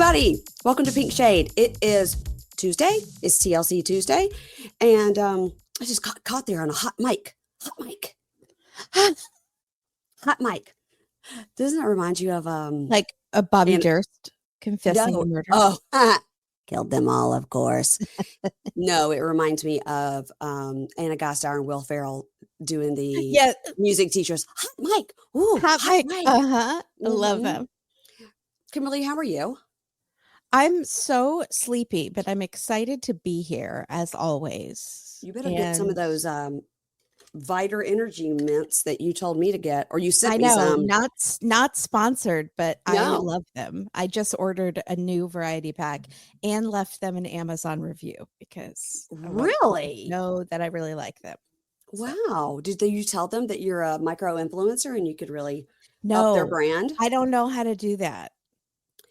everybody. Welcome to Pink Shade. It is Tuesday. It's TLC Tuesday. And I just got caught there on a hot mic. Hot mic. Doesn't it remind you of like a Bobby Durst confessing a murder? Oh, killed them all, of course. No, it reminds me of Anna Gasteyer and Will Ferrell doing the music teachers. Hot mic. Ooh, hot mic. I love them. Kimberly, how are you? I'm so sleepy, but I'm excited to be here as always. You better get some of those Viter Energy mints that you told me to get, or you sent me some. Not sponsored, but I love them. I just ordered a new variety pack and left them an Amazon review because really know that I really like them. Wow. Did you tell them that you're a micro influencer and you could really up their brand? I don't know how to do that.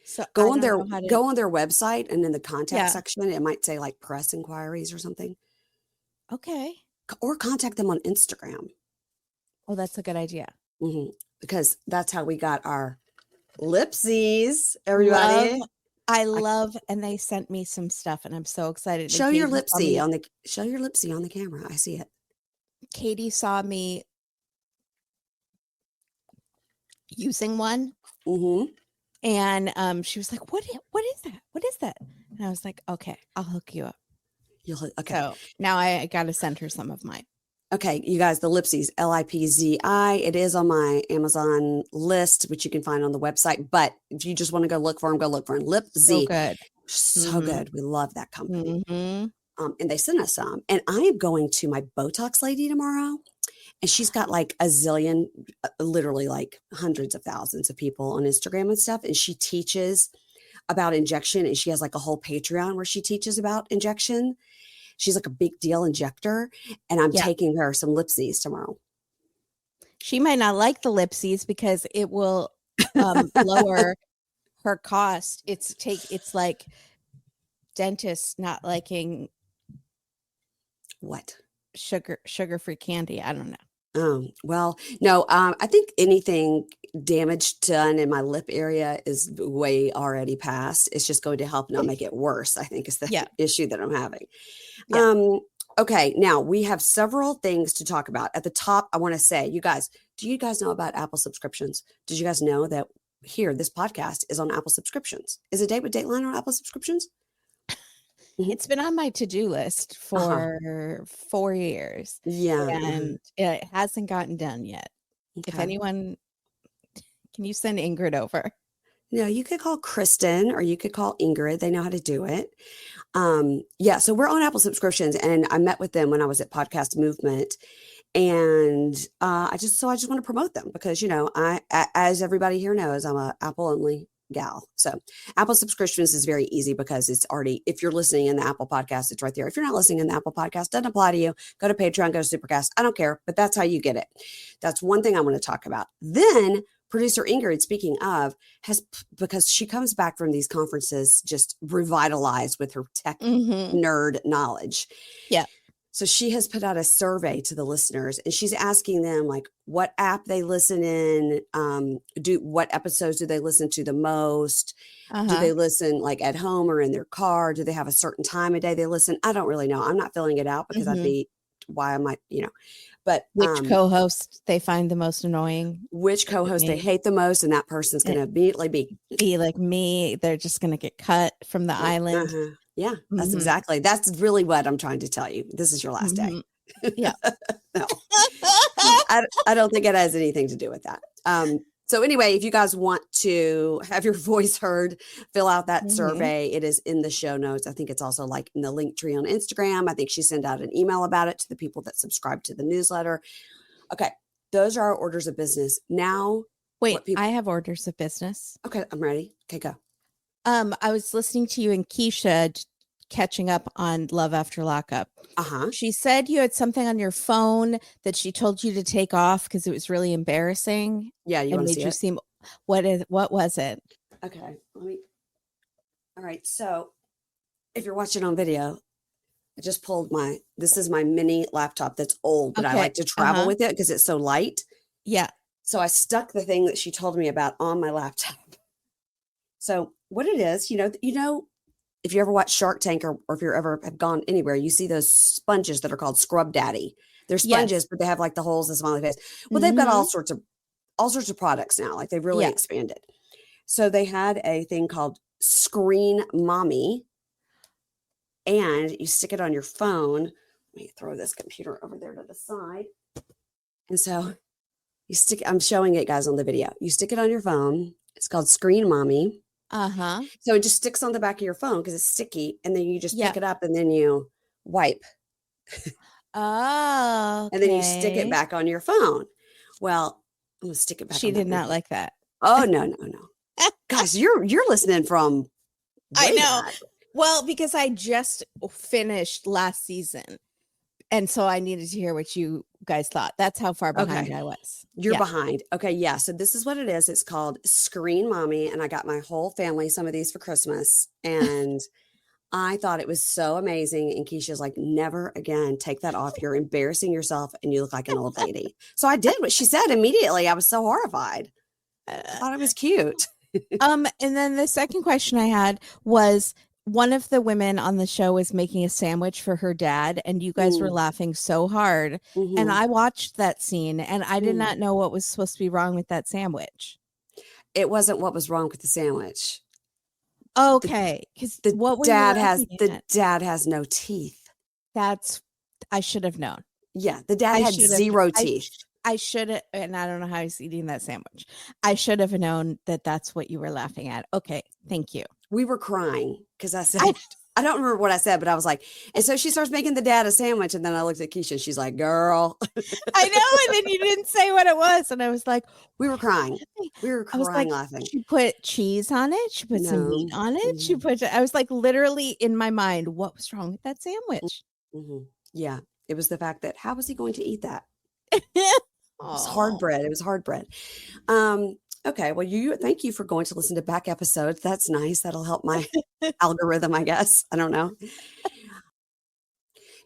So go on their website, and in the contact section, it might say like press inquiries or something. Okay. Or contact them on Instagram. Oh, that's a good idea. Mm-hmm. Because that's how we got our lipsies, everybody. I love, and they sent me some stuff, and I'm so excited. Show your lipsy on the camera. I see it. Katie saw me using one. Mm-hmm. And she was like, what is that? What is that? And I was like, okay, I'll hook you up. Okay. So now I got to send her some of mine. Okay, you guys, the Lipsies, Lipzi. It is on my Amazon list, which you can find on the website. But if you just want to go look for them, Lipzi. So good. So good. We love that company. Mm-hmm. And they sent us some. And I am going to my Botox lady tomorrow. And she's got like a zillion, literally like hundreds of thousands of people on Instagram and stuff. And she teaches about injection. And she has like a whole Patreon where she teaches about injection. She's like a big deal injector. And I'm taking her some lipsies tomorrow. She might not like the lipsies because it will lower her cost. It's like dentists not liking what? Sugar-free candy. I don't know. Well, no, I think anything damage done in my lip area is way already past. It's just going to help not make it worse, I think is the issue that I'm having. Yeah. Okay. Now we have several things to talk about. At the top, I want to say, do you guys know about Apple subscriptions? Did you guys know that this podcast is on Apple subscriptions? Is A Date with Dateline on Apple subscriptions? It's been on my to-do list for 4 years. Yeah. And it hasn't gotten done yet. Okay. If anyone, can you send Ingrid over? No, you could call Kristen or you could call Ingrid. They know how to do it. So we're on Apple subscriptions, and I met with them when I was at Podcast Movement. And I just want to promote them because, I, as everybody here knows, I'm a Apple only gal. So Apple subscriptions is very easy because it's already, if you're listening in the Apple podcast, it's right there. If you're not listening in the Apple podcast, doesn't apply to you. Go to Patreon, go to Supercast. I don't care, but that's how you get it. That's one thing I want to talk about. Then producer Ingrid, speaking of, because she comes back from these conferences just revitalized with her tech nerd knowledge. Yeah. So she has put out a survey to the listeners, and she's asking them like what app they listen in, what episodes do they listen to the most? Do they listen like at home or in their car? Do they have a certain time of day they listen? I don't really know. I'm not filling it out because why am I, but which co-host they find the most annoying, which co-host they hate the most, and that person's going to immediately be like me. They're just going to get cut from the island. Yeah, that's really what I'm trying to tell you. This is your last day. Yeah. No, I don't think it has anything to do with that. So anyway, if you guys want to have your voice heard, fill out that survey. It is in the show notes. I think it's also like in the link tree on Instagram. I think she sent out an email about it to the people that subscribe to the newsletter. Okay. Those are our orders of business. Now, wait, I have orders of business. Okay. I'm ready. Okay, go. I was listening to you and Keisha catching up on Love After Lockup. She said you had something on your phone that she told you to take off because it was really embarrassing. Yeah, you want to see it? Seem. What was it? Okay, all right. So, if you're watching on video, I just pulled this is my mini laptop that's old, but I like to travel with it because it's so light. Yeah. So I stuck the thing that she told me about on my laptop. So what it is, if you ever watch Shark Tank or if you ever have gone anywhere, you see those sponges that are called Scrub Daddy. They're sponges, Yes. but they have like the holes and smiley face. Well, they've got Mm-hmm. all sorts of products now. Like they've really Yeah. expanded. So they had a thing called Screen Mommy, and you stick it on your phone. Let me throw this computer over there to the side. And so I'm showing it, guys, on the video. You stick it on your phone. It's called Screen Mommy. Uh-huh. So it just sticks on the back of your phone because it's sticky. And then you just Yeah. pick it up and then you wipe. Oh, And then you stick it okay. back on your phone. Well, I'm going to stick it back She on that did not movie. like that. Oh, no. Guys, you're listening from I way know. back. Well, because I just finished last season. And so I needed to hear what you guys thought. That's how far behind I was. You're behind. Okay, yeah. So this is what it is. It's called Screen Mommy, and I got my whole family some of these for Christmas. And I thought it was so amazing. And Keisha's like, never again, take that off. You're embarrassing yourself and you look like an old lady. So I did what she said immediately. I was so horrified. I thought it was cute. And then the second question I had was, one of the women on the show was making a sandwich for her dad, and you guys were laughing so hard. Mm-hmm. And I watched that scene, and I did not know what was supposed to be wrong with that sandwich. It wasn't what was wrong with the sandwich. Okay, because what were you the dad has no teeth. I should have known. Yeah, the dad had zero teeth. I should have, and I don't know how he's eating that sandwich. I should have known that that's what you were laughing at. Okay, thank you. We were crying because I said, I don't remember what I said, but I was like, and so she starts making the dad a sandwich. And then I looked at Keisha and she's like, girl. I know. And then you didn't say what it was. And I was like, we were crying. We were crying, laughing. She put cheese on it. She put some meat on it. I was like, literally in my mind, what was wrong with that sandwich? Mm-hmm. Yeah. It was the fact that how was he going to eat that? It was hard bread. It was hard bread. Okay. Well, thank you for going to listen to back episodes. That's nice. That'll help my algorithm, I guess. I don't know. Do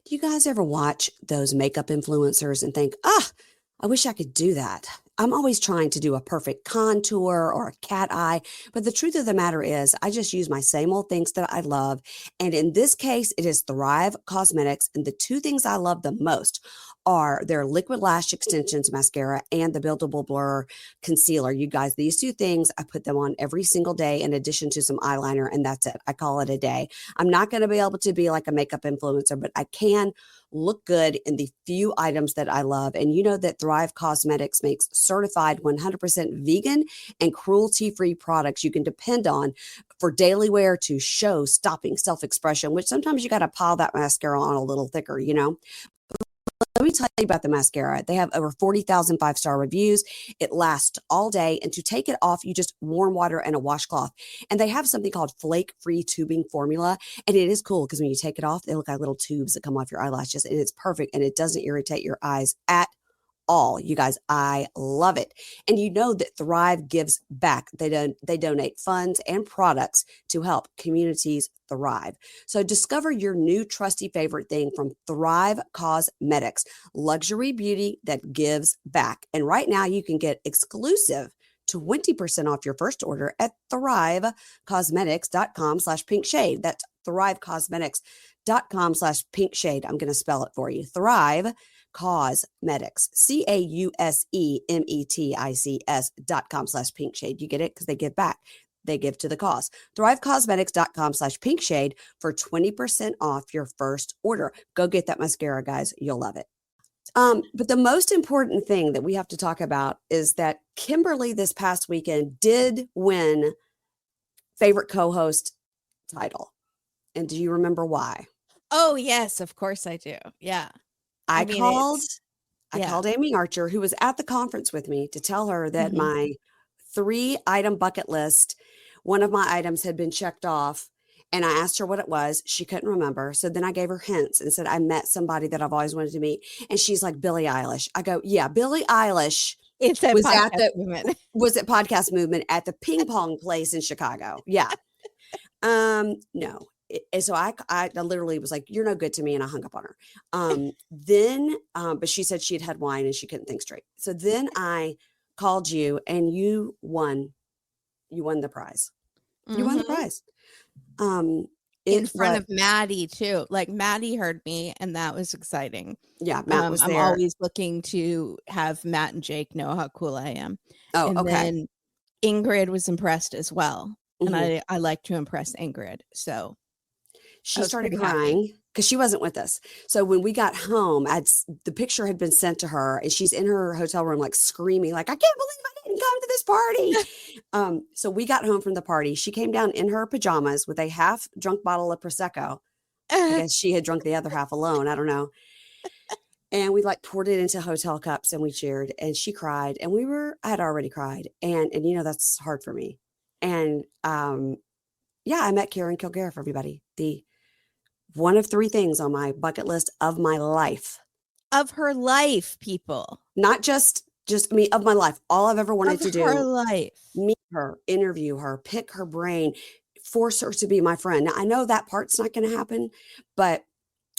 you guys ever watch those makeup influencers and think, I wish I could do that? I'm always trying to do a perfect contour or a cat eye. But the truth of the matter is I just use my same old things that I love. And in this case, it is Thrive Cosmetics. And the two things I love the most are their Liquid Lash Extensions Mascara and the Buildable Blur Concealer. You guys, these two things, I put them on every single day in addition to some eyeliner, and that's it. I call it a day. I'm not going to be able to be like a makeup influencer, but I can look good in the few items that I love. And you know that Thrive Cosmetics makes certified 100% vegan and cruelty-free products you can depend on for daily wear to show stopping self-expression, which sometimes you got to pile that mascara on a little thicker, Let me tell you about the mascara. They have over 40,000 five-star reviews. It lasts all day. And to take it off, you just warm water and a washcloth. And they have something called flake-free tubing formula. And it is cool because when you take it off, they look like little tubes that come off your eyelashes. And it's perfect. And it doesn't irritate your eyes at all. You guys, I love it. And you know that Thrive gives back. They donate funds and products to help communities thrive. So discover your new trusty favorite thing from Thrive Cosmetics, luxury beauty that gives back. And right now you can get exclusive 20% off your first order at thrivecosmetics.com/pinkshade. That's thrivecosmetics.com/pinkshade. I'm going to spell it for you. Thrive Cosmetics, CAUSEMETICS.com/pinkshade. You get it? Because they give back. They give to the cause. Thrivecosmetics.com/pinkshade for 20% off your first order. Go get that mascara, guys. You'll love it. But the most important thing that we have to talk about is that Kimberly this past weekend did win favorite co-host title. And do you remember why? Oh, yes, of course I do. Yeah. I called Amy Archer, who was at the conference with me, to tell her that my 3-item bucket list, one of my items had been checked off. And I asked her what it was. She couldn't remember. So then I gave her hints and said, I met somebody that I've always wanted to meet. And she's like, Billie Eilish. I go, yeah, Billie Eilish was at Podcast Movement at the ping pong place in Chicago. Yeah. No. And so I literally was like, you're no good to me. And I hung up on her. But she said she had wine and she couldn't think straight. So then I called you and you won the prize. You won the Mm-hmm. prize. In front of Maddie too. Like Maddie heard me, and that was exciting. Yeah, Matt was I'm there. always looking to have Matt and Jake know how cool I am. Oh, And okay. then Ingrid was impressed as well. Mm-hmm. And I like to impress Ingrid. So she started crying because she wasn't with us. So when we got home, the picture had been sent to her, and she's in her hotel room, like screaming, like, I can't believe I didn't come to this party. So we got home from the party. She came down in her pajamas with a half drunk bottle of Prosecco. I guess she had drunk the other half alone. I don't know. And we like poured it into hotel cups and we cheered, and she cried, and I had already cried. And that's hard for me. And, yeah, I met Karen Kilgariff, everybody. The one of 3 things on my bucket list of my life. Of her life, people. Not just me, of my life. All I've ever wanted to do. Of her life. Meet her, interview her, pick her brain, force her to be my friend. Now, I know that part's not going to happen, but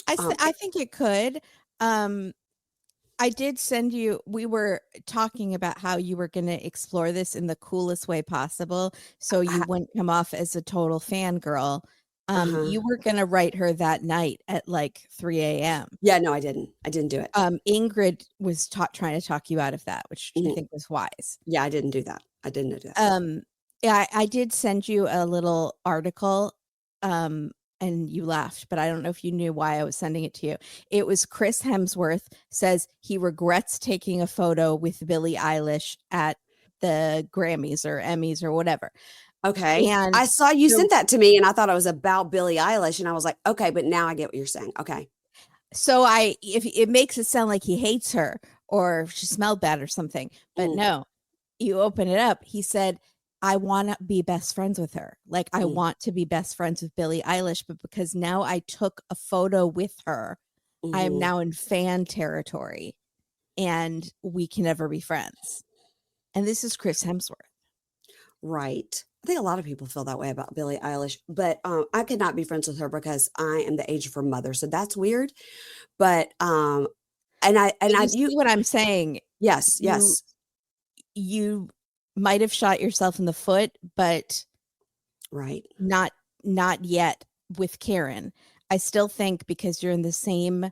I think it could. I did send you, we were talking about how you were going to explore this in the coolest way possible, so you wouldn't come off as a total fangirl. You were going to write her that night at like 3 a.m. Yeah, no, I didn't do it. Ingrid was trying to talk you out of that, which I think was wise. Yeah, I didn't do that. I didn't do that. Yeah, I did send you a little article, and you laughed, but I don't know if you knew why I was sending it to you. It was Chris Hemsworth says he regrets taking a photo with Billie Eilish at the Grammys or Emmys or whatever. Okay. And I saw you sent that to me, and I thought it was about Billie Eilish, and I was like, okay, but now I get what you're saying. Okay. So if it makes it sound like he hates her or she smelled bad or something, but no, you open it up. He said, I want to be best friends with her. Like, I want to be best friends with Billie Eilish, but because now I took a photo with her, I am now in fan territory and we can never be friends. And this is Chris Hemsworth. Right. I think a lot of people feel that way about Billie Eilish, but I could not be friends with her because I am the age of her mother. So that's weird. But you see what I'm saying? Yes, yes. You might have shot yourself in the foot, but right. Not yet with Karen. I still think because you're in the same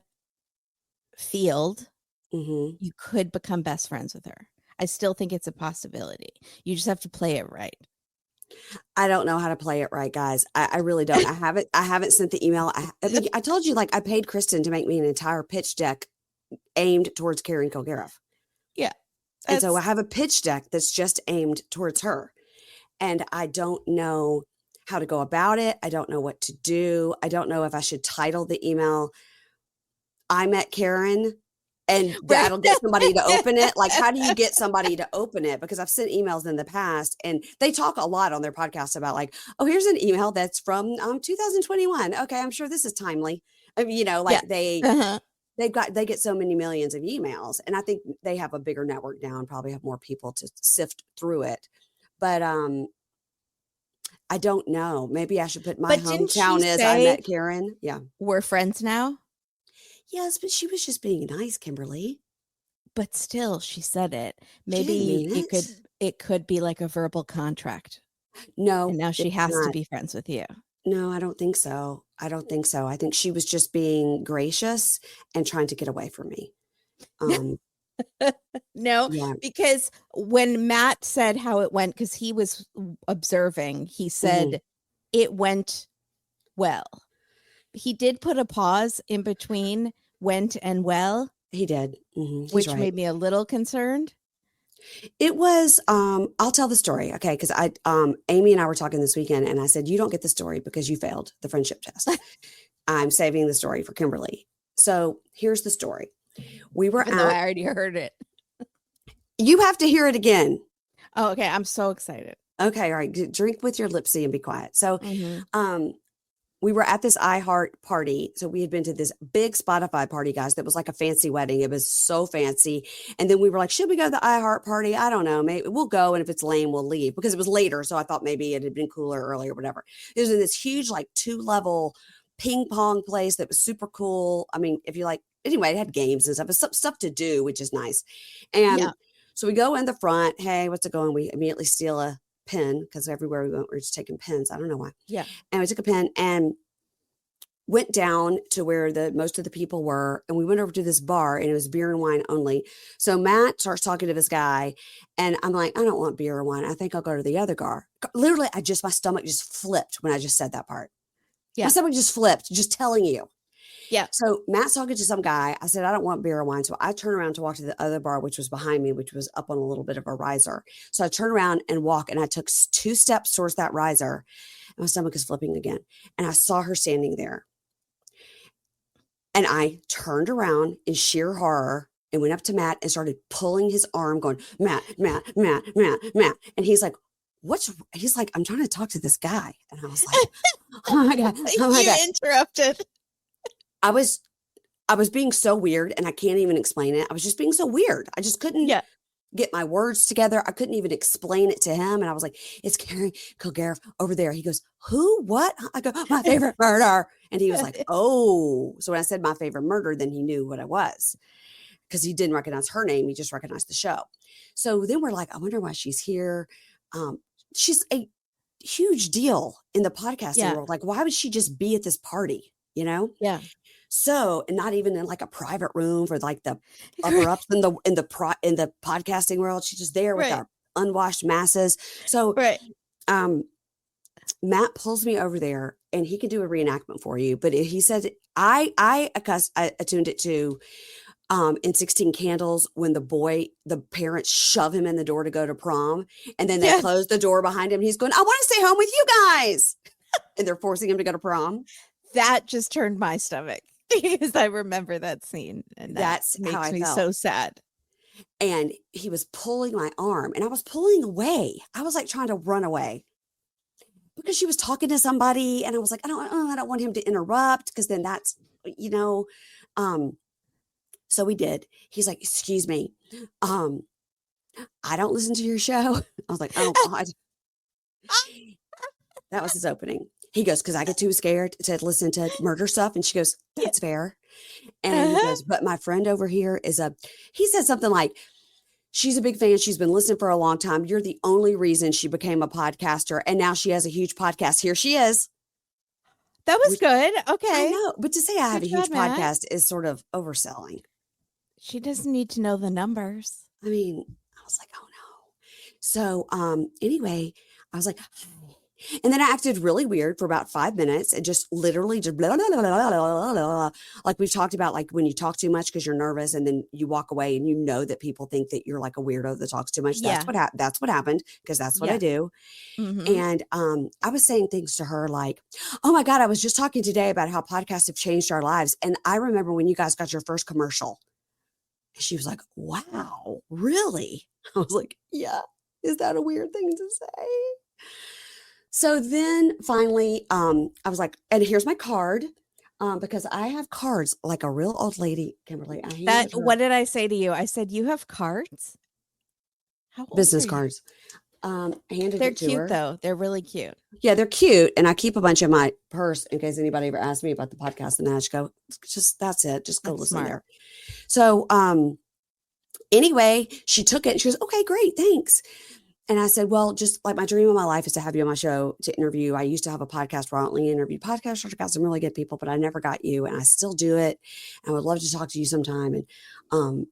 field, you could become best friends with her. I still think it's a possibility. You just have to play it right. I don't know how to play it right, guys. I really don't. I haven't sent the email. I told you, like, I paid Kristen to make me an entire pitch deck aimed towards Karen Kilgariff. Yeah. And so I have a pitch deck that's just aimed towards her. And I don't know how to go about it. I don't know what to do. I don't know if I should title the email, I met Karen, and that'll get somebody to open it. Like, how do you get somebody to open it? Because I've sent emails in the past, and they talk a lot on their podcast about, like, oh, here's an email that's from 2021. Okay, I'm sure this is timely. I mean, they get so many millions of emails, and I think they have a bigger network now and probably have more people to sift through it. But I don't know. Maybe I should put my hometown is I met Karen. Yeah, we're friends now. Yes, but she was just being nice, Kimberly. But still, she said it. Maybe it could be like a verbal contract. No. And now she has to be friends with you. No, I don't think so. I think she was just being gracious and trying to get away from me. No, because when Matt said how it went, because he was observing, he said it went well. He did put a pause in between went and well. He did. Which made me a little concerned. It was, I'll tell the story. Okay. Cause Amy and I were talking this weekend, and I said, you don't get the story because you failed the friendship test. I'm saving the story for Kimberly. So here's the story. We were Even though I already heard it. You have to hear it again. Oh, okay. I'm so excited. Okay. All right. Drink with your lipsy and be quiet. So, we were at this iHeart party. So we had been to this big Spotify party, guys, that was like a fancy wedding. It was so fancy. And then we were like, should we go to the iHeart party? I don't know. Maybe we'll go. And if it's lame, we'll leave, because it was later. So I thought maybe it had been cooler earlier, whatever. It was in this huge, like 2-level ping pong place that was super cool. I mean, if you like, anyway, it had games and stuff. It's stuff to do, which is nice. And so we go in the front. Hey, what's it going? We immediately steal a pen because everywhere we went, we were just taking pens. I don't know why. Yeah. And we took a pen and went down to where most of the people were, and we went over to this bar, and it was beer and wine only. So Matt starts talking to this guy, and I'm like, I don't want beer or wine. I think I'll go to the other bar. Literally, my stomach just flipped when I just said that part. Yeah. My stomach just flipped, just telling you. Yeah. So Matt's talking to some guy. I said, I don't want beer or wine. So I turned around to walk to the other bar, which was behind me, which was up on a little bit of a riser. So I turned around and walk, and I took 2 steps towards that riser, and my stomach is flipping again. And I saw her standing there. And I turned around in sheer horror and went up to Matt and started pulling his arm, going, Matt. And he's like, he's like, I'm trying to talk to this guy. And I was like, oh my God. Oh my God. You interrupted. I was being so weird, and I can't even explain it. I was just being so weird. I just couldn't get my words together. I couldn't even explain it to him. And I was like, it's Carrie Kilgariff over there. He goes, who? What? I go, my favorite murder. And he was like, oh. So when I said my favorite murder, then he knew what it was, because he didn't recognize her name. He just recognized the show. So then we're like, I wonder why she's here. She's a huge deal in the podcasting world. Like, why would she just be at this party? You know? Yeah. So, and not even in like a private room for like the upper ups in the podcasting world. She's just there with our unwashed masses. So, Matt pulls me over there, and he can do a reenactment for you. But he said, I attuned it to in 16 Candles, when the parents shove him in the door to go to prom, and then they close the door behind him. And he's going, I want to stay home with you guys. And they're forcing him to go to prom. That just turned my stomach, because I remember that scene, and that's makes how I me felt. so sad. And he was pulling my arm, and I was pulling away. I was like trying to run away because she was talking to somebody, and I was like, I don't want him to interrupt, because then that's, you know. So we did. He's like, excuse me, I don't listen to your show. I was like, oh God. That was his opening. He goes, because I get too scared to listen to murder stuff. And she goes, that's fair. And he goes, but my friend over here he said something like, she's a big fan. She's been listening for a long time. You're the only reason she became a podcaster. And now she has a huge podcast. Here she is. That was good. Okay. I know. But to say I have a huge podcast is sort of overselling. She doesn't need to know the numbers. I mean, I was like, oh no. So anyway, I was like, and then I acted really weird for about 5 minutes, and just literally just blah, blah, blah, blah, blah, blah. Like we've talked about, like when you talk too much because you're nervous, and then you walk away, and you know that people think that you're like a weirdo that talks too much. That's what happened, because that's what I do. Mm-hmm. And I was saying things to her like, oh my God, I was just talking today about how podcasts have changed our lives. And I remember when you guys got your first commercial. And she was like, wow, really? I was like, yeah. Is that a weird thing to say? So then finally, I was like, and here's my card, because I have cards like a real old lady, Kimberly. What did I say to you? I said, you have cards? How old business cards. They're cute, though. They're really cute. Yeah, they're cute. And I keep a bunch in my purse in case anybody ever asks me about the podcast. And then I just go, that's it. Just go listen there. So anyway, she took it and she goes, okay, great. Thanks. And I said, well, just like my dream of my life is to have you on my show to interview. I used to have a podcast where I only interviewed podcasters. I got some really good people, but I never got you. And I still do it. I would love to talk to you sometime. And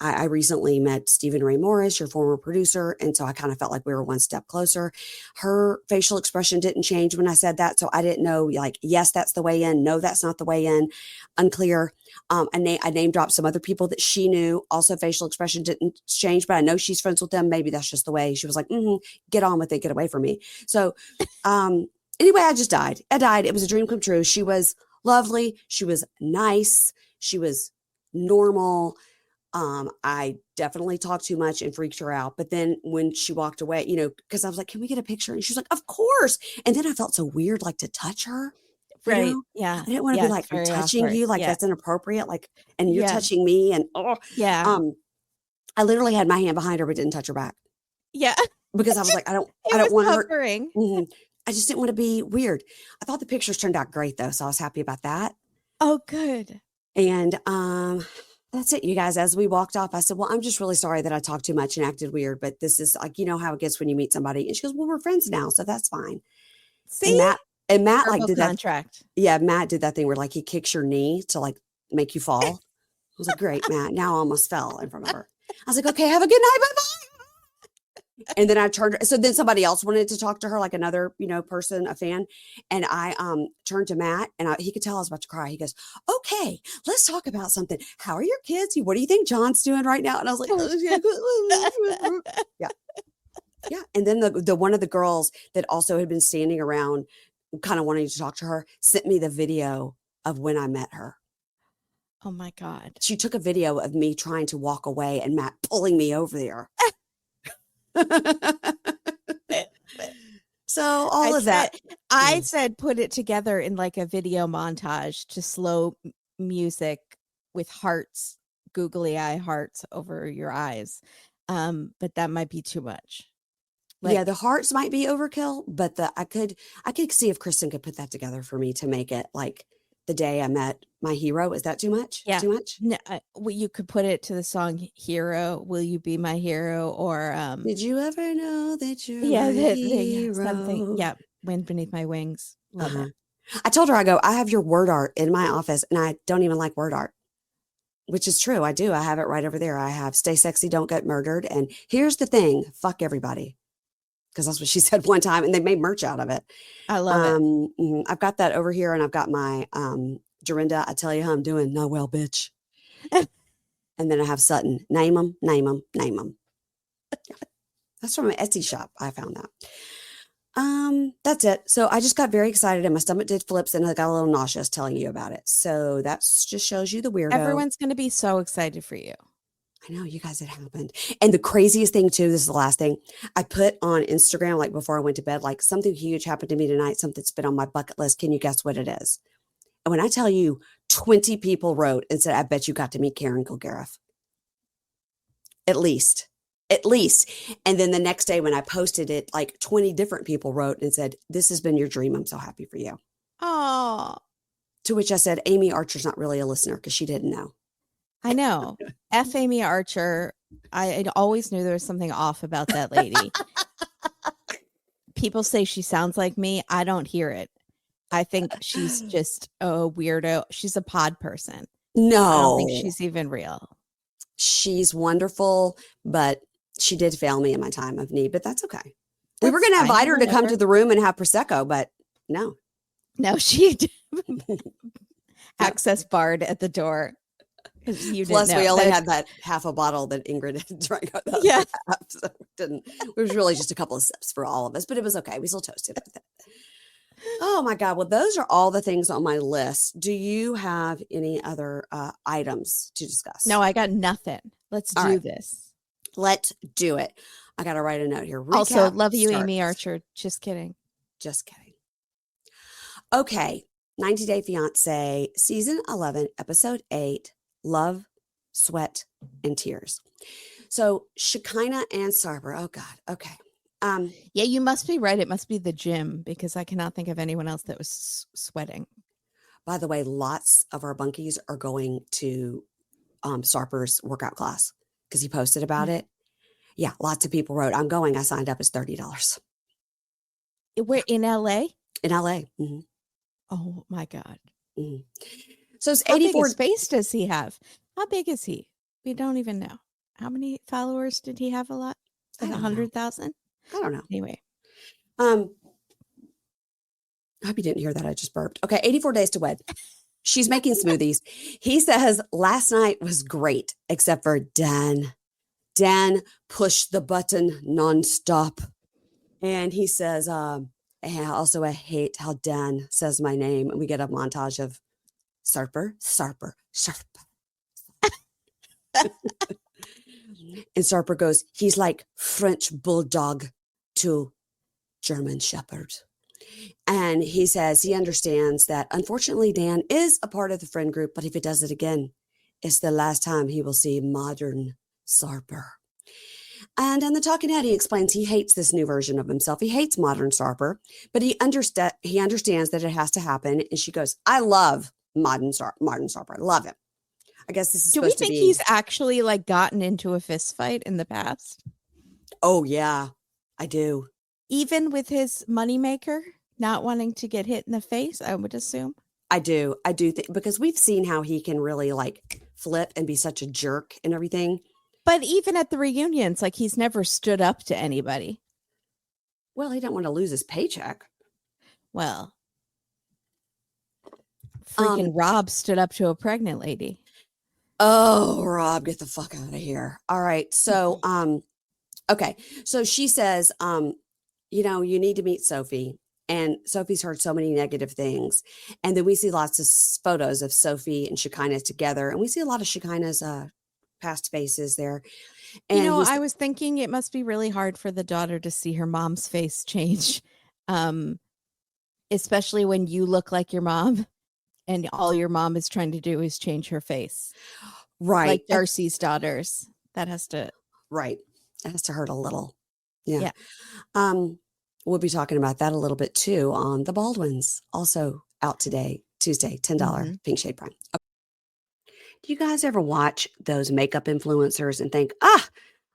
I recently met Stephen Ray Morris, your former producer. And so I kind of felt like we were one step closer. Her facial expression didn't change when I said that. So I didn't know, like, yes, that's the way in. No, that's not the way in. Unclear. I name dropped some other people that she knew. Also, facial expression didn't change, but I know she's friends with them. Maybe that's just the way. She was like, get on with it. Get away from me. So anyway, I just died. I died. It was a dream come true. She was lovely. She was nice. She was normal. I definitely talked too much and freaked her out. But then when she walked away, because I was like, can we get a picture? And she was like, of course. And then I felt so weird, like to touch her. Right. Yeah. I didn't want to be like, I'm touching awkward. You. Like that's inappropriate. Like, and you're touching me. And I literally had my hand behind her, but didn't touch her back. Yeah. Because I was like, I don't want hovering. her. Mm-hmm. I just didn't want to be weird. I thought the pictures turned out great though. So I was happy about that. Oh, good. And, That's it, you guys. As we walked off, I said, well, I'm just really sorry that I talked too much and acted weird, but this is like, you know how it gets when you meet somebody. And she goes, well, we're friends now, so that's fine. And See? Matt like Verbal did that. contract. Yeah, Matt did that thing where like he kicks your knee to like make you fall. I was like, great, Matt. Now I almost fell in front of her. I was like, okay, have a good night. Bye-bye. And then I turned. So then somebody else wanted to talk to her, like another, person, a fan. And I turned to Matt and he could tell I was about to cry. He goes, okay, let's talk about something. How are your kids? What do you think John's doing right now? And I was like, oh, yeah. Yeah. And then the one of the girls that also had been standing around kind of wanting to talk to her sent me the video of when I met her. Oh my God. She took a video of me trying to walk away and Matt pulling me over there. So all of that. I said, put it together in like a video montage to slow music with hearts, googly eye hearts over your eyes. But that might be too much. Yeah, the hearts might be overkill, but I could see if Kristen could put that together for me to make it like the day I met my hero. Is that too much? Yeah. Too much? No, well, you could put it to the song "Hero." Will you be my hero? Or did you ever know that you're my hero? Something. Yeah, wind beneath my wings. Love it. I told her, I have your word art in my office, and I don't even like word art. Which is true. I do. I have it right over there. I have "Stay sexy, don't get murdered," and here's the thing: fuck everybody. Because that's what she said one time, and they made merch out of it. I love it. I've got that over here, and I've got my Dorinda, I tell you how I'm doing. No, well, bitch. And then I have Sutton. Name them, name them, name them. Yeah. That's from an Etsy shop. I found that. That's it. So I just got very excited, and my stomach did flips, and I got a little nauseous telling you about it. So that just shows you the weirdo. Everyone's going to be so excited for you. I know, you guys, it happened. And the craziest thing too, this is the last thing, I put on Instagram, like before I went to bed, like something huge happened to me tonight, something that's been on my bucket list. Can you guess what it is? And when I tell you 20 people wrote and said, I bet you got to meet Karen Kilgariff. At least. And then the next day when I posted it, like 20 different people wrote and said, this has been your dream. I'm so happy for you. Oh. To which I said, Amy Archer's not really a listener because she didn't know. I know. F. Amy Archer. I always knew there was something off about that lady. People say she sounds like me. I don't hear it. I think she's just a weirdo. She's a pod person. No. I don't think she's even real. She's wonderful, but she did fail me in my time of need, but that's okay. We were going to invite her to come to the room and have Prosecco, but no. No, she did. Access barred at the door. Plus, we only had that half a bottle that Ingrid had drank out of. Yeah. So it was really just a couple of sips for all of us, but it was okay. We still toasted with it. Oh my God. Well, those are all the things on my list. Do you have any other items to discuss? No, I got nothing. Let's do this. Let's do it. I got to write a note here. Recap, also, love you, Amy Archer. Just kidding. Just kidding. Okay. 90 Day Fiance, season 11, episode 8. Love, sweat, and tears. So Shekinah and Sarper. Oh God. Okay. Yeah, you must be right. It must be the gym because I cannot think of anyone else that was sweating. By the way, lots of our bunkies are going to Sarper's workout class because he posted about it. Yeah, lots of people wrote, I'm going. I signed up. It's $30. We're in LA? In LA. Mm-hmm. Oh my God. Mm-hmm. So it's How 84 big a space does he have? How big is he? We don't even know. How many followers did he have? A lot? Like 100,000? I don't know. Anyway. I hope you didn't hear that. I just burped. Okay. 84 days to wed. She's making smoothies. He says last night was great, except for Dan. Dan pushed the button nonstop. And he says, and also I hate how Dan says my name. And we get a montage of Sarper. And Sarper goes, he's like French bulldog to German shepherd. And he says he understands that unfortunately Dan is a part of the friend group, but if he does it again, it's the last time he will see modern Sarper. And in the talking head, he explains he hates this new version of himself. He hates modern Sarper, but he understands that it has to happen. And she goes, I love modern Sarper. I love him. I guess this is Do we supposed to think be. he's actually like gotten into a fist fight in the past? Oh, yeah, I do. Even with his moneymaker not wanting to get hit in the face, I would assume. I do. I do think because we've seen how he can really like flip and be such a jerk and everything. But even at the reunions, like he's never stood up to anybody. Well, he didn't want to lose his paycheck. Well, freaking Rob stood up to a pregnant lady. Oh, Rob, get the fuck out of here. All right. So, okay. So she says, you know, you need to meet Sophie. And Sophie's heard so many negative things. And then we see lots of photos of Sophie and Shekinah together. And we see a lot of Shekinah's past faces there. And you know, I was thinking it must be really hard for the daughter to see her mom's face change. Especially when you look like your mom and all your mom is trying to do is change her face. Right. Like Darcy's daughters. That has to. Right. That has to hurt a little. Yeah. We'll be talking about that a little bit too on the Baldwins. Also out today, Tuesday, $10 Pink Shade Prime. Okay. Do you guys ever watch those makeup influencers and think, I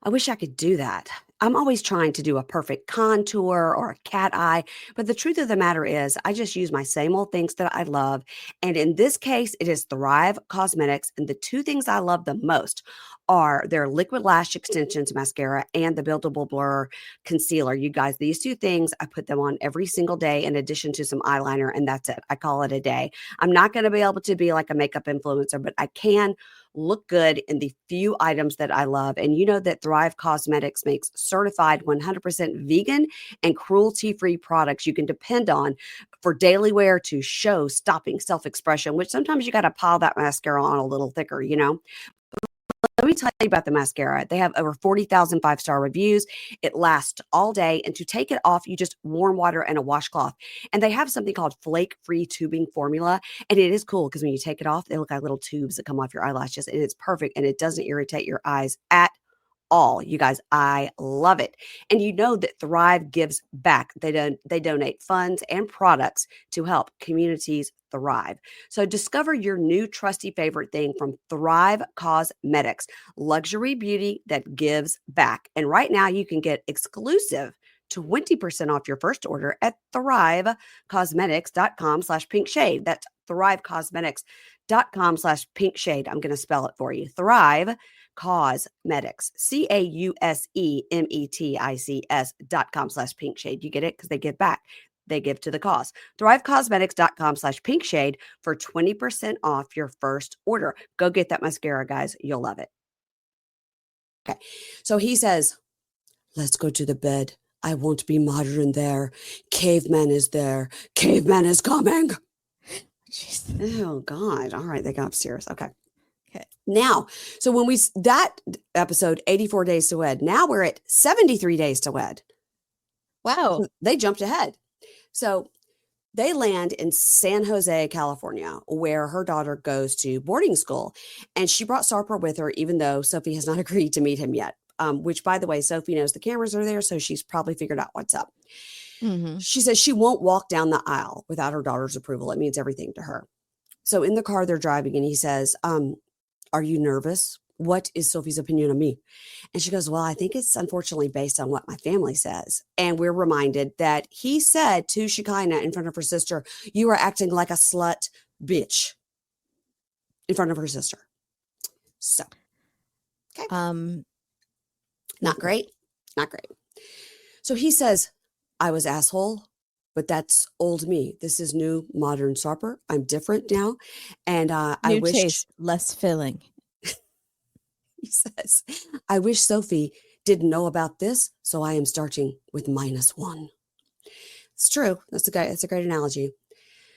wish I could do that? I'm always trying to do a perfect contour or a cat eye. But the truth of the matter is, I just use my same old things that I love. And in this case, it is Thrive Cosmetics. And the two things I love the most are their Liquid Lash Extensions Mascara and the Buildable Blur Concealer. You guys, these two things, I put them on every single day in addition to some eyeliner, and that's it. I call it a day. I'm not going to be able to be like a makeup influencer, but I can look good in the few items that I love. And you know that Thrive Cosmetics makes certified 100% vegan and cruelty-free products you can depend on for daily wear to show stopping self-expression, which sometimes you got to pile that mascara on a little thicker, you know? Let me tell you about the mascara. They have over 40,000 five-star reviews. It lasts all day. And to take it off, you just warm water and a washcloth. And they have something called flake-free tubing formula. And it is cool because when you take it off, they look like little tubes that come off your eyelashes. And it's perfect. And it doesn't irritate your eyes at all. You guys, I love it. And you know that Thrive gives back. They donate funds and products to help communities thrive. So discover your new trusty favorite thing from Thrive Cosmetics, luxury beauty that gives back. And right now you can get exclusive 20% off your first order at thrivecosmetics.com/pinkshade. That's thrivecosmetics.com/pinkshade. I'm going to spell it for you. Thrive Cosmetics, CAUSEMETICS.com/pinkshade. You get it? Because they give back. They give to the cause. Thrivecosmetics.com/pinkshade for 20% off your first order. Go get that mascara, guys. You'll love it. Okay. So he says, let's go to the bed. I won't be modern there. Caveman is there. Caveman is coming. Jeez. Oh, God. All right. They got upstairs. Okay. Now, so when that episode, 84 Days to Wed, now we're at 73 Days to Wed. Wow. So they jumped ahead. So they land in San Jose, California, where her daughter goes to boarding school. And she brought Sarper with her, even though Sophie has not agreed to meet him yet. Which, by the way, Sophie knows the cameras are there, so she's probably figured out what's up. She says she won't walk down the aisle without her daughter's approval. It means everything to her. So in the car they're driving, and he says, are you nervous? What is Sophie's opinion of me? And she goes, well, I think it's unfortunately based on what my family says. And we're reminded that he said to Shekinah in front of her sister, you are acting like a slut bitch in front of her sister. So, okay. Not great. Not great. So he says, I was asshole, but that's old me. This is new, modern Sarper. I'm different now. And I wish taste, less filling. He says, I wish Sophie didn't know about this, so I am starting with -1. It's true. That's a great analogy.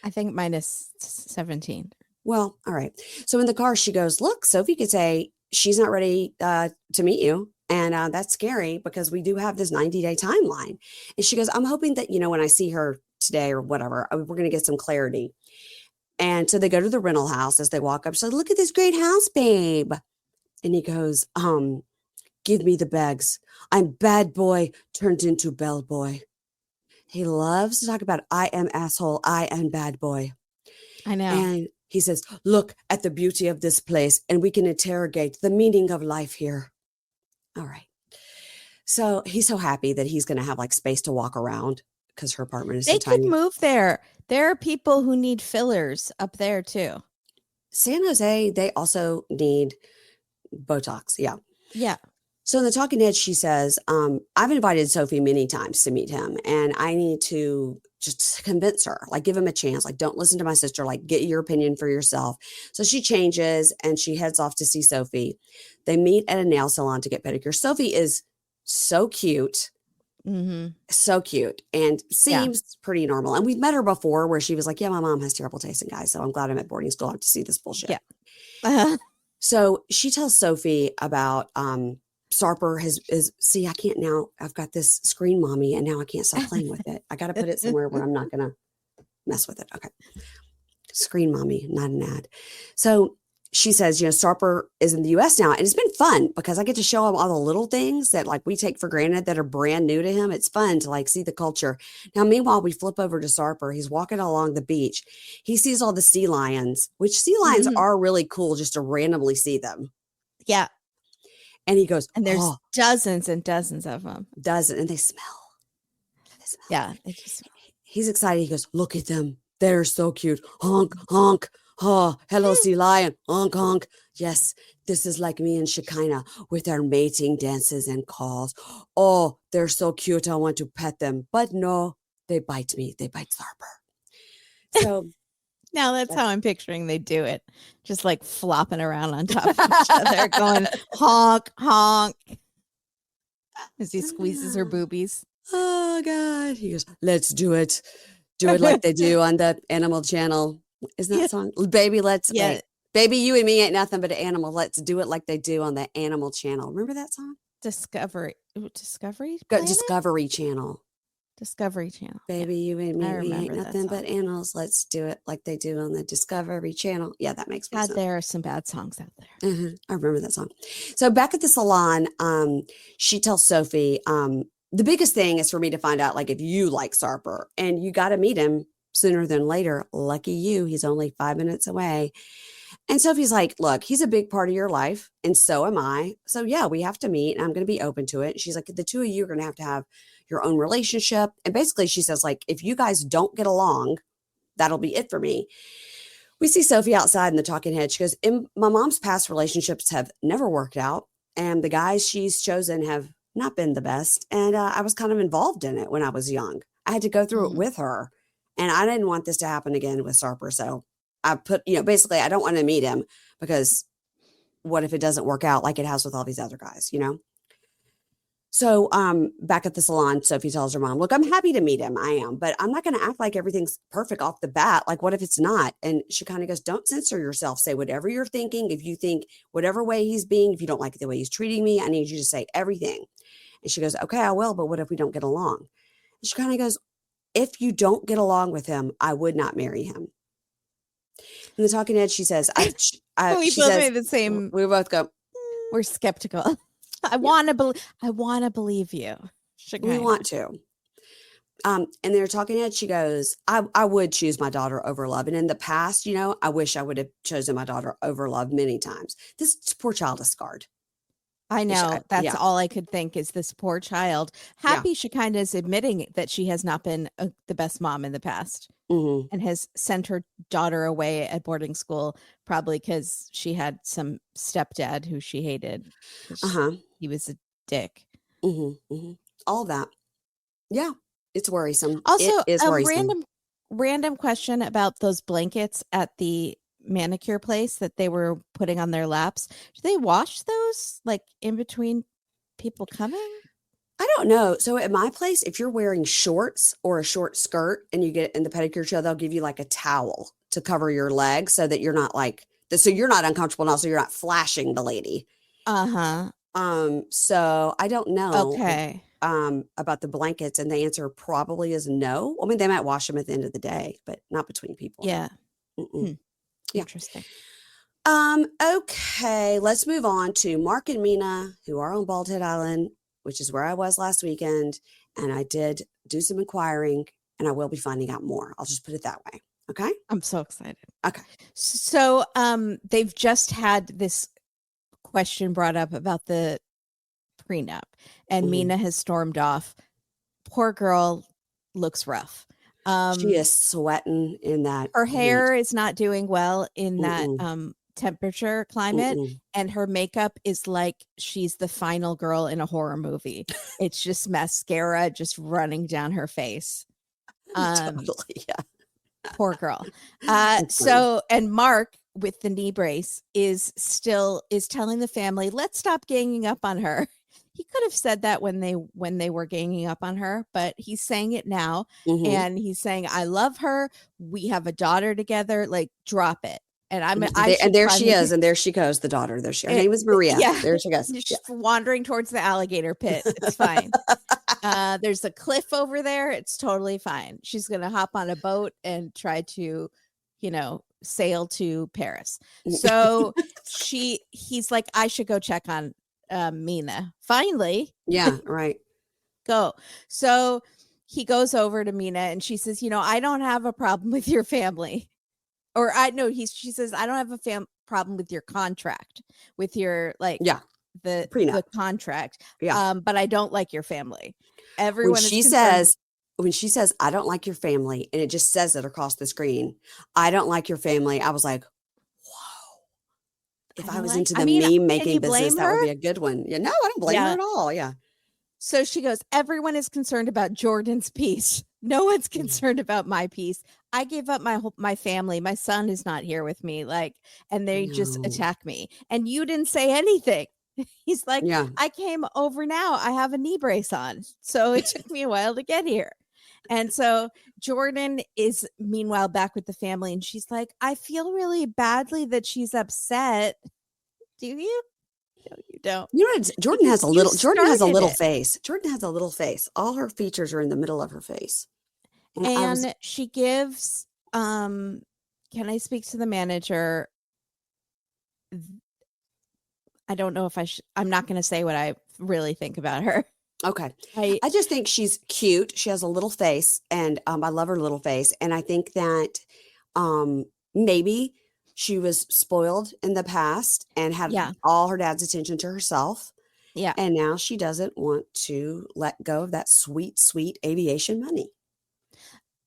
I think -17. Well, all right. So in the car, she goes, look, Sophie could say she's not ready to meet you. And that's scary because we do have this 90-day timeline. And she goes, I'm hoping that, when I see her today or whatever, we're going to get some clarity. And so they go to the rental house as they walk up. She says, look at this great house, babe. And he goes, give me the bags. I'm bad boy turned into bell boy. He loves to talk about I am asshole. I am bad boy. I know. And He says, look at the beauty of this place and we can interrogate the meaning of life here. All right. So he's so happy that he's going to have like space to walk around because her apartment is so tiny. They could move there. There are people who need fillers up there too. San Jose, they also need Botox. Yeah. Yeah. So in the talking head, she says, I've invited Sophie many times to meet him and I need to just convince her, like give him a chance. Like, don't listen to my sister, like get your opinion for yourself. So she changes and she heads off to see Sophie. They meet at a nail salon to get pedicures. Sophie is so cute. Mm-hmm. So cute and seems pretty normal. And we've met her before where she was like, yeah, my mom has terrible taste in guys. So I'm glad I'm at boarding school. I have to see this bullshit. Yeah. Uh-huh. So she tells Sophie about, Sarper see, I can't now, I've got this screen mommy and now I can't stop playing with it. I got to put it somewhere where I'm not going to mess with it. Okay. Screen mommy, not an ad. So she says, Sarper is in the US now and it's been fun because I get to show him all the little things that like we take for granted that are brand new to him. It's fun to like see the culture. Now, meanwhile, we flip over to Sarper. He's walking along the beach. He sees all the sea lions, which sea lions are really cool just to randomly see them. Yeah. And he goes, and there's dozens and dozens of them. And they smell. Yeah. He's excited. He goes, look at them. They're so cute. Honk, honk. Oh, hello, sea lion. Honk, honk. Yes, this is like me and Shekinah with our mating dances and calls. Oh, they're so cute. I want to pet them. But no, they bite me. They bite Sarper. So now that's how I'm picturing they do it. Just like flopping around on top of each other, going honk, honk. As he squeezes her boobies. Oh, God. He goes, let's do it. Do it like they do on the Animal Channel. Isn't that song? Baby, baby, you and me ain't nothing but an animal. Let's do it like they do on the Animal Channel. Remember that song? Discovery Channel. Discovery Channel. Baby, you and me, we ain't nothing but animals. Let's do it like they do on the Discovery Channel. Yeah, that makes sense. There are some bad songs out there. Mm-hmm. I remember that song. So back at the salon, she tells Sophie, the biggest thing is for me to find out, like, if you like Sarper, and you got to meet him sooner than later. Lucky you, he's only 5 minutes away. And Sophie's like, look, he's a big part of your life, and so am I. So yeah, we have to meet, and I'm going to be open to it. She's like, the two of you are going to have your own relationship. And basically she says, like, if you guys don't get along, that'll be it for me. We see Sophie outside in the talking head. She goes, my mom's past relationships have never worked out. And the guys she's chosen have not been the best. And I was kind of involved in it when I was young. I had to go through it with her. And I didn't want this to happen again with Sarper. So I put, basically I don't want to meet him because what if it doesn't work out like it has with all these other guys, So back at the salon, Sophie tells her mom, look, I'm happy to meet him. I am, but I'm not going to act like everything's perfect off the bat. Like, what if it's not? And she kind of goes, don't censor yourself. Say whatever you're thinking. If you think whatever way he's being, if you don't like the way he's treating me, I need you to say everything. And she goes, okay, I will. But what if we don't get along? And she kind of goes, if you don't get along with him, I would not marry him. In the talking head, she says, we both made the same. We both go, we're skeptical. I want to believe you. We want to. And they're talking head. She goes, I would choose my daughter over love. And in the past, I wish I would have chosen my daughter over love many times. This poor child is scarred. I know. That's all I could think is this poor child. Happy Shekinah is admitting that she has not been the best mom in the past and has sent her daughter away at boarding school, probably because she had some stepdad who she hated. He was a dick. All that. Yeah. It's worrisome. Also, random question about those blankets at the manicure place that they were putting on their laps. Do they wash those like in between people coming? I don't know. So at my place, if you're wearing shorts or a short skirt and you get in the pedicure show, they'll give you like a towel to cover your legs so that you're not so you're not uncomfortable and also you're not flashing the lady. So I don't know. Okay. About the blankets, and the answer probably is no. I mean, they might wash them at the end of the day, but not between people. Yeah. Yeah. Interesting. Okay, let's move on to Mark and Mina, who are on Bald Head Island, which is where I was last weekend. And I did do some inquiring, and I will be finding out more. I'll just put it that way. Okay. I'm so excited. Okay. So they've just had this question brought up about the prenup, and Mina has stormed off. Poor girl looks rough. She is sweating in that Her heat. hair is not doing well in that temperature climate, and her makeup is like she's the final girl in a horror movie. It's just mascara just running down her face. Totally, yeah. Poor girl. So, and Mark with the knee brace is telling the family, let's stop ganging up on her. He could have said that when they were ganging up on her, but he's saying it now. And he's saying, I love her. We have a daughter together. Like, drop it. And and there she is, and there she goes, the daughter. There her name is Maria. Yeah, there she goes. She's wandering towards the alligator pit. It's fine. There's a cliff over there. It's totally fine. She's gonna hop on a boat and try to, sail to Paris. So he's like, I should go check on Mina. Finally, yeah, right. Go. So he goes over to Mina, and she says, I don't have a problem with your family. Or she says, I don't have a problem with your contract, with your the prenup, the contract. Yeah. But I don't like your family. Everyone when she says, I don't like your family, and it just says it across the screen, I don't like your family. I was like, whoa. If I was into the meme making business, that would be a good one. Yeah, no, I don't blame her at all. Yeah. So she goes, everyone is concerned about Jordan's peace. No one's concerned about my peace. I gave up my family. My son is not here with me. And they just attack me. And you didn't say anything. He's like, I came over now. I have a knee brace on. So it took me a while to get here. And so Jordan is meanwhile back with the family. And she's like, I feel really badly that she's upset. Do you? No, you don't. You know what? Jordan has a little face. Jordan has a little face. All her features are in the middle of her face. And she gives, can I speak to the manager? I don't know if I'm not going to say what I really think about her. Okay. I just think she's cute. She has a little face, and I love her little face. And I think that maybe she was spoiled in the past and had all her dad's attention to herself. Yeah. And now she doesn't want to let go of that sweet, sweet aviation money.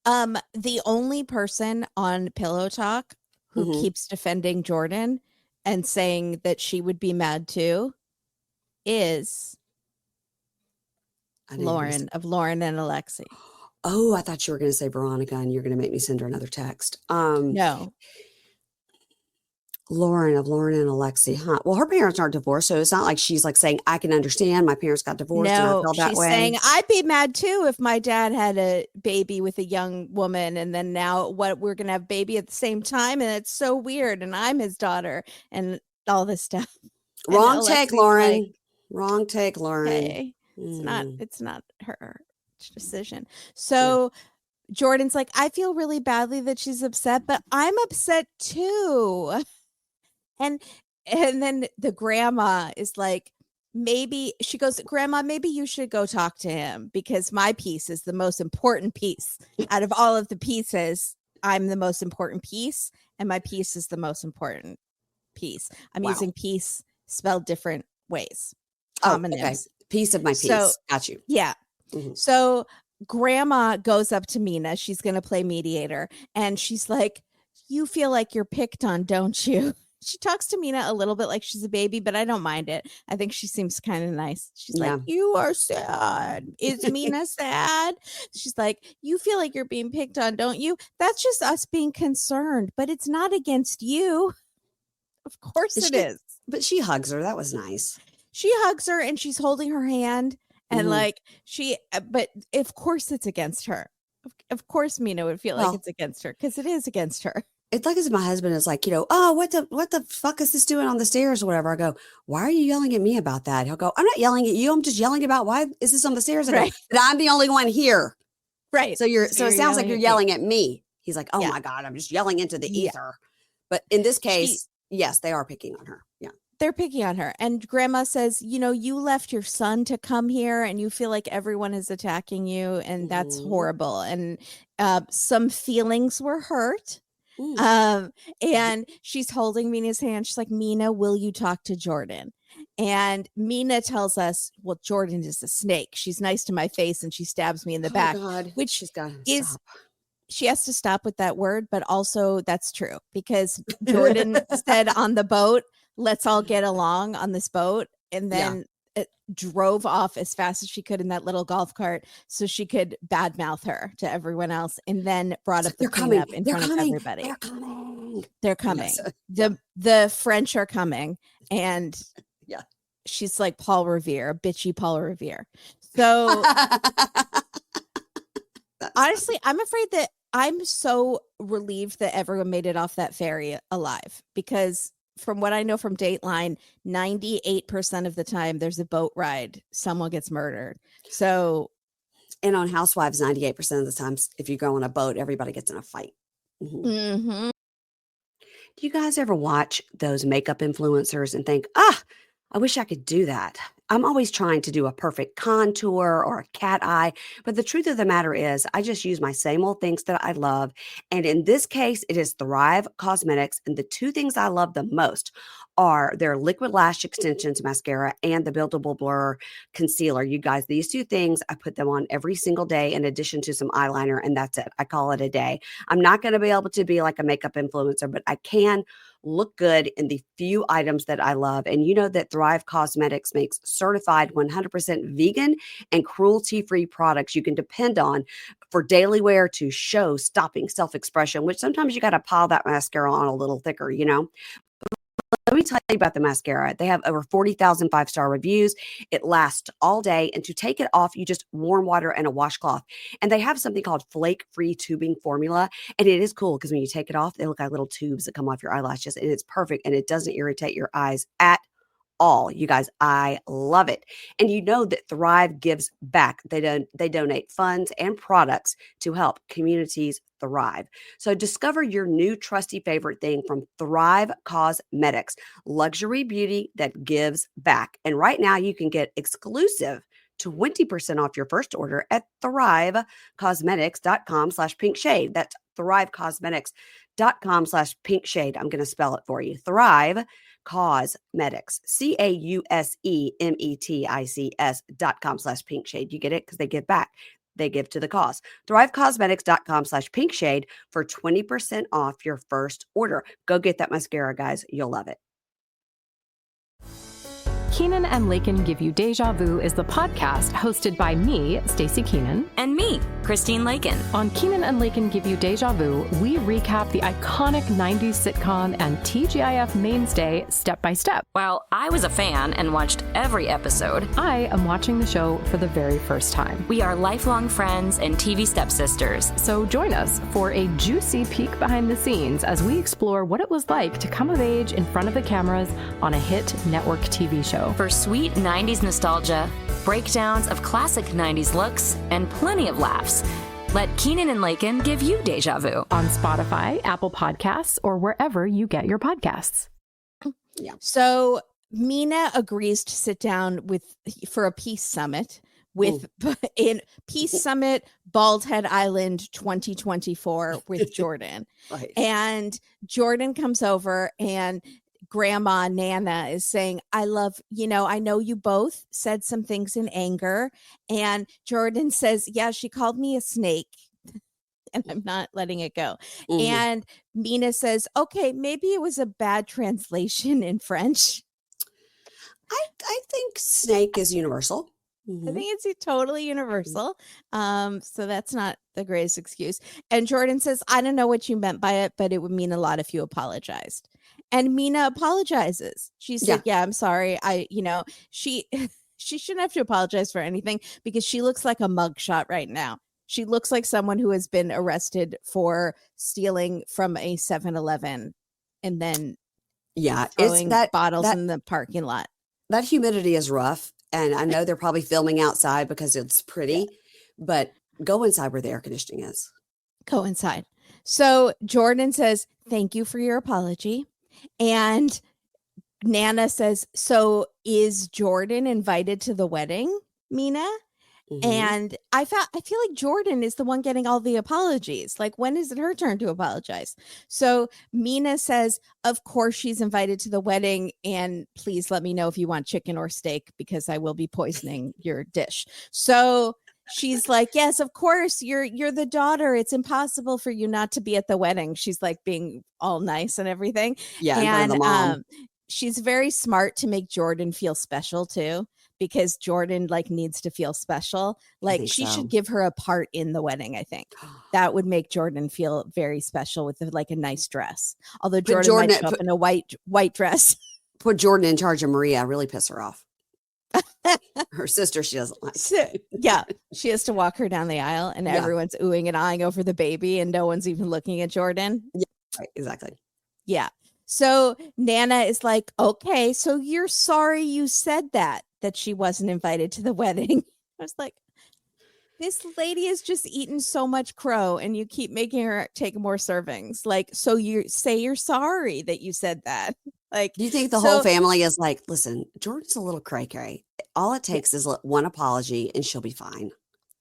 The only person on Pillow Talk who keeps defending Jordan and saying that she would be mad too is Lauren of Lauren and Alexi. Oh, I thought you were going to say Veronica, and you're going to make me send her another text. No. Lauren of Lauren and Alexi, huh? Well, her parents aren't divorced, so it's not like she's like saying, I can understand my parents got divorced and I felt that way. She's saying, I'd be mad too if my dad had a baby with a young woman, and then now we're going to have baby at the same time, and it's so weird, and I'm his daughter, and all this stuff. Wrong take, Lauren. Wrong take, Lauren. Hey, it's not her decision. So Jordan's like, I feel really badly that she's upset, but I'm upset too. And then the grandma is like, maybe she goes, Grandma, maybe you should go talk to him, because my piece is the most important piece out of all of the pieces. I'm the most important piece, and my piece is the most important piece. I'm using piece spelled different ways. Homonyms. Okay. Piece of my piece. So, got you. Yeah. So Grandma goes up to Mina. She's going to play mediator. And she's like, you feel like you're picked on, don't you? She talks to Mina a little bit like she's a baby, but I don't mind it. I think she seems kind of nice. She's like, you are sad. Is Mina sad? She's like, you feel like you're being picked on, don't you? That's just us being concerned, but it's not against you. Of course it is. But she hugs her. That was nice. She hugs her, and she's holding her hand, and but of course it's against her. Of course Mina would feel like it's against her, because it is against her. It's like as if my husband is like, oh, what the fuck is this doing on the stairs or whatever. I go, why are you yelling at me about that? He'll go, I'm not yelling at you. I'm just yelling about why is this on the stairs? I go, I'm the only one here. Right. So it sounds like you're yelling at me. He's like, oh my God, I'm just yelling into the ether. But in this case, yes, they are picking on her. Yeah. they're picking on her. And grandma says, you left your son to come here and you feel like everyone is attacking you. And that's horrible. And some feelings were hurt. And she's holding Mina's hand. She's like, Mina, will you talk to Jordan? And Mina tells us, well, Jordan is a snake. She's nice to my face and she stabs me in the back, which she's got is stop. She has to stop with that word, but also that's true because Jordan said on the boat, let's all get along on this boat. And then it drove off as fast as she could in that little golf cart so she could badmouth her to everyone else, and then brought up the cleanup in front of everybody. They're coming. Yes. The French are coming. And she's like Paul Revere, bitchy Paul Revere. So honestly, I'm afraid that I'm so relieved that everyone made it off that ferry alive, because from what I know from Dateline, 98% of the time there's a boat ride, someone gets murdered. So, and on Housewives, 98% of the times, if you go on a boat, everybody gets in a fight. Do you guys ever watch those makeup influencers and think, I wish I could do that? I'm always trying to do a perfect contour or a cat eye, but the truth of the matter is I just use my same old things that I love. And in this case, it is Thrive Cosmetics. And the two things I love the most are their Liquid Lash Extensions Mascara and the Buildable Blur Concealer. You guys, these two things, I put them on every single day in addition to some eyeliner, and that's it. I call it a day. I'm not going to be able to be like a makeup influencer, but I can look good in the few items that I love. And you know that Thrive Cosmetics makes certified 100% vegan and cruelty-free products you can depend on for daily wear to show stopping self-expression, which sometimes you got to pile that mascara on a little thicker, Let me tell you about the mascara. They have over 40,000 five-star reviews. It lasts all day. And to take it off, you just warm water and a washcloth. And they have something called flake-free tubing formula. And it is cool because when you take it off, they look like little tubes that come off your eyelashes. And it's perfect. And it doesn't irritate your eyes at all. You guys, I love it. And you know that Thrive gives back. They donate funds and products to help communities thrive. So discover your new trusty favorite thing from Thrive Cosmetics, luxury beauty that gives back. And right now you can get exclusive 20% off your first order at thrivecosmetics.com/pinkshade. That's thrivecosmetics.com/pinkshade. I'm going to spell it for you. Thrive Cosmetics, CAUSEMETICS.com/pinkshade. You get it? Because they give back. They give to the cause. Thrivecosmetics.com/pinkshade for 20% off your first order. Go get that mascara, guys. You'll love it. Keenan and Lakin Give You Deja Vu is the podcast hosted by me, Stacey Keenan. And me, Christine Lakin. On Keenan and Lakin Give You Deja Vu, we recap the iconic 90s sitcom and TGIF mainstay step by step. While I was a fan and watched every episode, I am watching the show for the very first time. We are lifelong friends and TV stepsisters. So join us for a juicy peek behind the scenes as we explore what it was like to come of age in front of the cameras on a hit network TV show. For sweet 90s nostalgia, breakdowns of classic 90s looks, and plenty of laughs. Let Keenan and Lakin give you deja vu. On Spotify, Apple Podcasts, or wherever you get your podcasts. Yeah. So Mina agrees to sit down for a peace summit in Peace Summit, Bald Head Island 2024 with Jordan. Right. And Jordan comes over and Grandma Nana is saying, I know you both said some things in anger. And Jordan says, yeah, she called me a snake and I'm not letting it go. And Mina says, okay, maybe it was a bad translation in French. I think snake is universal. I think it's totally universal. So that's not the greatest excuse. And Jordan says, I don't know what you meant by it, but it would mean a lot if you apologized. And Mina apologizes. She said, yeah, I'm sorry. She shouldn't have to apologize for anything because she looks like a mugshot right now. She looks like someone who has been arrested for stealing from a 7-Eleven and then throwing bottles in the parking lot. That humidity is rough. And I know they're probably filming outside because it's pretty, but go inside where the air conditioning is. Go inside. So Jordan says, thank you for your apology. And Nana says, so is Jordan invited to the wedding, Mina? And I feel like Jordan is the one getting all the apologies. Like, when is it her turn to apologize? So Mina says, of course she's invited to the wedding, and please let me know if you want chicken or steak, because I will be poisoning your dish. So she's like, yes, of course, you're the daughter. It's impossible for you not to be at the wedding. She's like being all nice and everything. Yeah, in front of the mom. She's very smart to make Jordan feel special too, because Jordan like needs to feel special. Like, she should give her a part in the wedding. I think that would make Jordan feel very special with like a nice dress. Although Jordan might show up in a white dress. Put Jordan in charge of Maria, really piss her off. Her sister, she doesn't like. Yeah, she has to walk her down the aisle, and everyone's oohing and eyeing over the baby, and no one's even looking at Jordan. Yeah, right, exactly. Yeah. So Nana is like, okay, so you're sorry you said that she wasn't invited to the wedding. I was like, this lady has just eaten so much crow, and you keep making her take more servings. Like, so you say you're sorry that you said that. Like, do you think the whole family is like, listen, Jordan's a little cray-cray. All it takes is one apology and she'll be fine.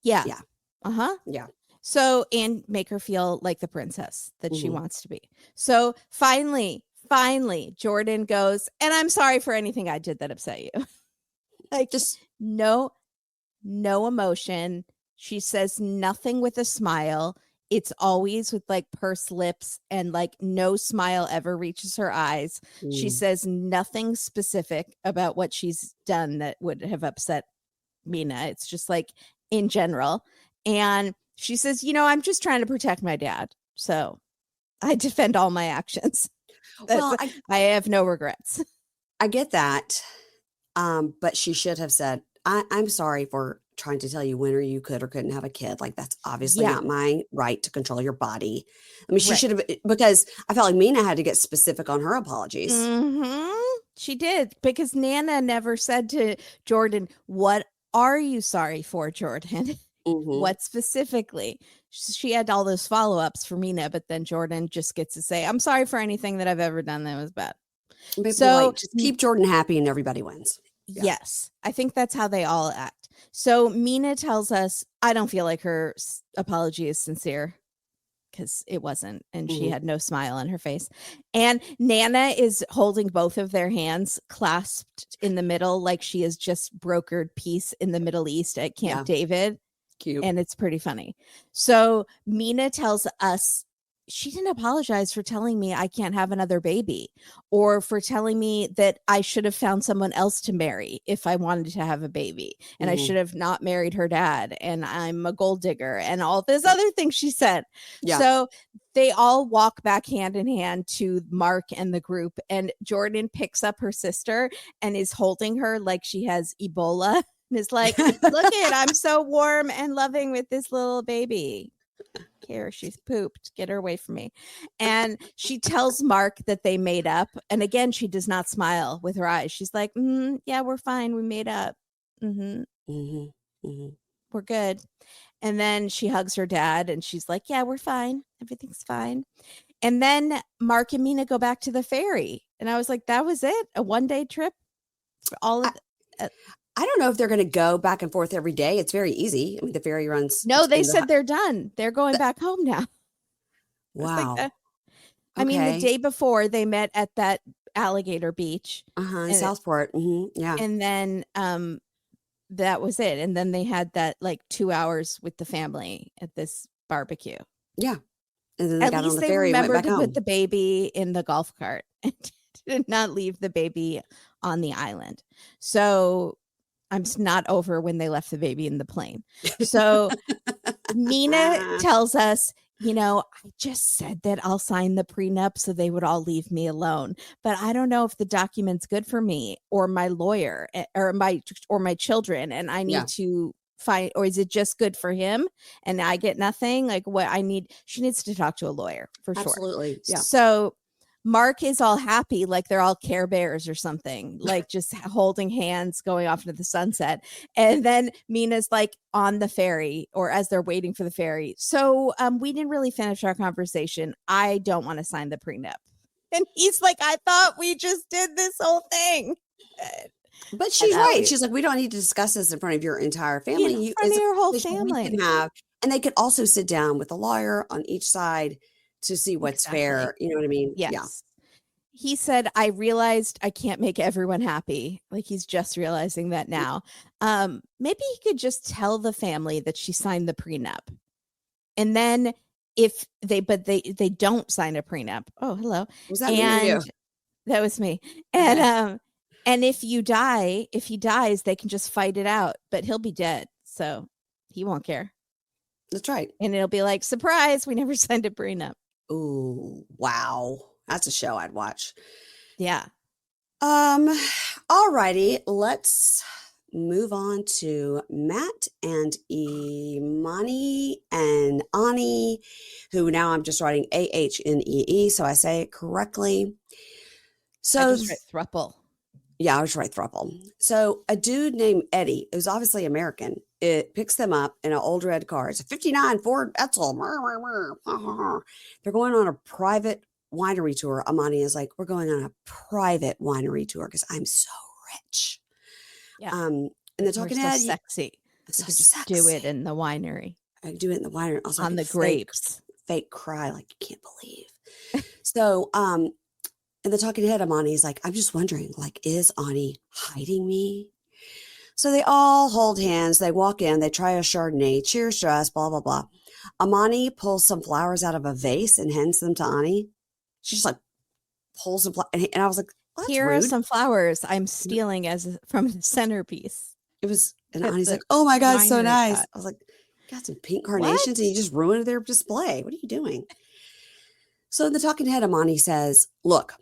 Yeah. Yeah. Uh-huh. Yeah. So, and make her feel like the princess that she wants to be. So finally, Jordan goes, and I'm sorry for anything I did that upset you. Like, just no emotion. She says nothing with a smile. It's always with like pursed lips, and like no smile ever reaches her eyes. She says nothing specific about what she's done that would have upset Mina. It's just like in general. And she says, I'm just trying to protect my dad. So I defend all my actions. Well, I have no regrets. I get that. But she should have said, I'm sorry for trying to tell you when or you could or couldn't have a kid. Like, that's obviously not my right to control your body. I mean, she should have, because I felt like Mina had to get specific on her apologies. She did, because Nana never said to Jordan, what are you sorry for, Jordan? What specifically? She had all those follow-ups for Mina, but then Jordan just gets to say, I'm sorry for anything that I've ever done that was bad. So just keep Jordan happy and everybody wins. Yeah. Yes, I think that's how they all act. So Mina tells us, I don't feel like her apology is sincere, because it wasn't, and she had no smile on her face. And Nana is holding both of their hands clasped in the middle, like she has just brokered peace in the Middle East at Camp David. Cute. And it's pretty funny. So Mina tells us, she didn't apologize for telling me I can't have another baby, or for telling me that I should have found someone else to marry if I wanted to have a baby, and I should have not married her dad, and I'm a gold digger, and all this other thing she said. Yeah. So they all walk back hand in hand to Mark and the group, and Jordan picks up her sister and is holding her like she has Ebola, and is like, look it, I'm so warm and loving with this little baby. Here, she's pooped, get her away from me. And she tells Mark that they made up, and again she does not smile with her eyes. She's like, yeah, we're fine, we made up. We're good. And then she hugs her dad, and she's like, yeah, we're fine, everything's fine. And then Mark and Mina go back to the ferry, and I was like, that was it, a one-day trip, all of I don't know if they're going to go back and forth every day. It's very easy. I mean, the ferry runs. No, they said they're done. They're going back home now. Wow. I mean, the day before they met at that alligator beach. In Southport. Yeah. And then that was it. And then they had that like 2 hours with the family at this barbecue. Yeah. And then they got on the At ferry least they remembered and went back to home. put the baby in the golf cart and did not leave the baby on the island. So I'm not over when they left the baby in the plane. So Mina tells us, I just said that I'll sign the prenup so they would all leave me alone. But I don't know if the document's good for me or my lawyer or my children. And I need to find, or is it just good for him and I get nothing? Like, what she needs to talk to a lawyer for sure. Absolutely. Yeah. So Mark is all happy, like they're all Care Bears or something, like just holding hands going off into the sunset. And then Mina's like on the ferry, or as they're waiting for the ferry. So we didn't really finish our conversation. I don't want to sign the prenup. And he's like, I thought we just did this whole thing. But she's right. She's like, we don't need to discuss this in front of your entire family. In front of your whole family. We can have, and they could also sit down with a lawyer on each side to see what's fair. You know what I mean? Yes. Yeah. He said, I realized I can't make everyone happy. Like he's just realizing that now. Maybe he could just tell the family that she signed the prenup. And then if they don't sign a prenup. Oh, hello. Was that me or you? That was me. And and if he dies, they can just fight it out, but he'll be dead. So he won't care. That's right. And it'll be like, surprise, we never signed a prenup. Ooh, wow. That's a show I'd watch. Yeah. All righty. Let's move on to Matt and Imani and Ani, who now I'm just writing AHNEE, so I say it correctly. So I just write thruple. Yeah, I was right, thruple. So a dude named Eddie, who's obviously American, it picks them up in an old red car. It's a 59 Ford Edsel. They're going on a private winery tour. Amani is like, we're going on a private winery tour because I'm so rich. Yeah. And they're talking so Eddie. Sexy. So just sexy. do it in the winery. I do it in the winery. Also on the grapes. Fake cry like you can't believe. So, and the talking head, Amani's like, I'm just wondering, like, is Ani hiding me? So they all hold hands. They walk in. They try a Chardonnay. Cheers to us, blah, blah, blah. Amani pulls some flowers out of a vase and hands them to Ani. She just like pulls some flowers. And I was like, well, that's here rude. Are some flowers I'm stealing from the centerpiece. It was, and Ani's like, oh my God, so nice. Got. I was like, you got some pink carnations and you just ruined their display. What are you doing? So the talking head, Amani says, look,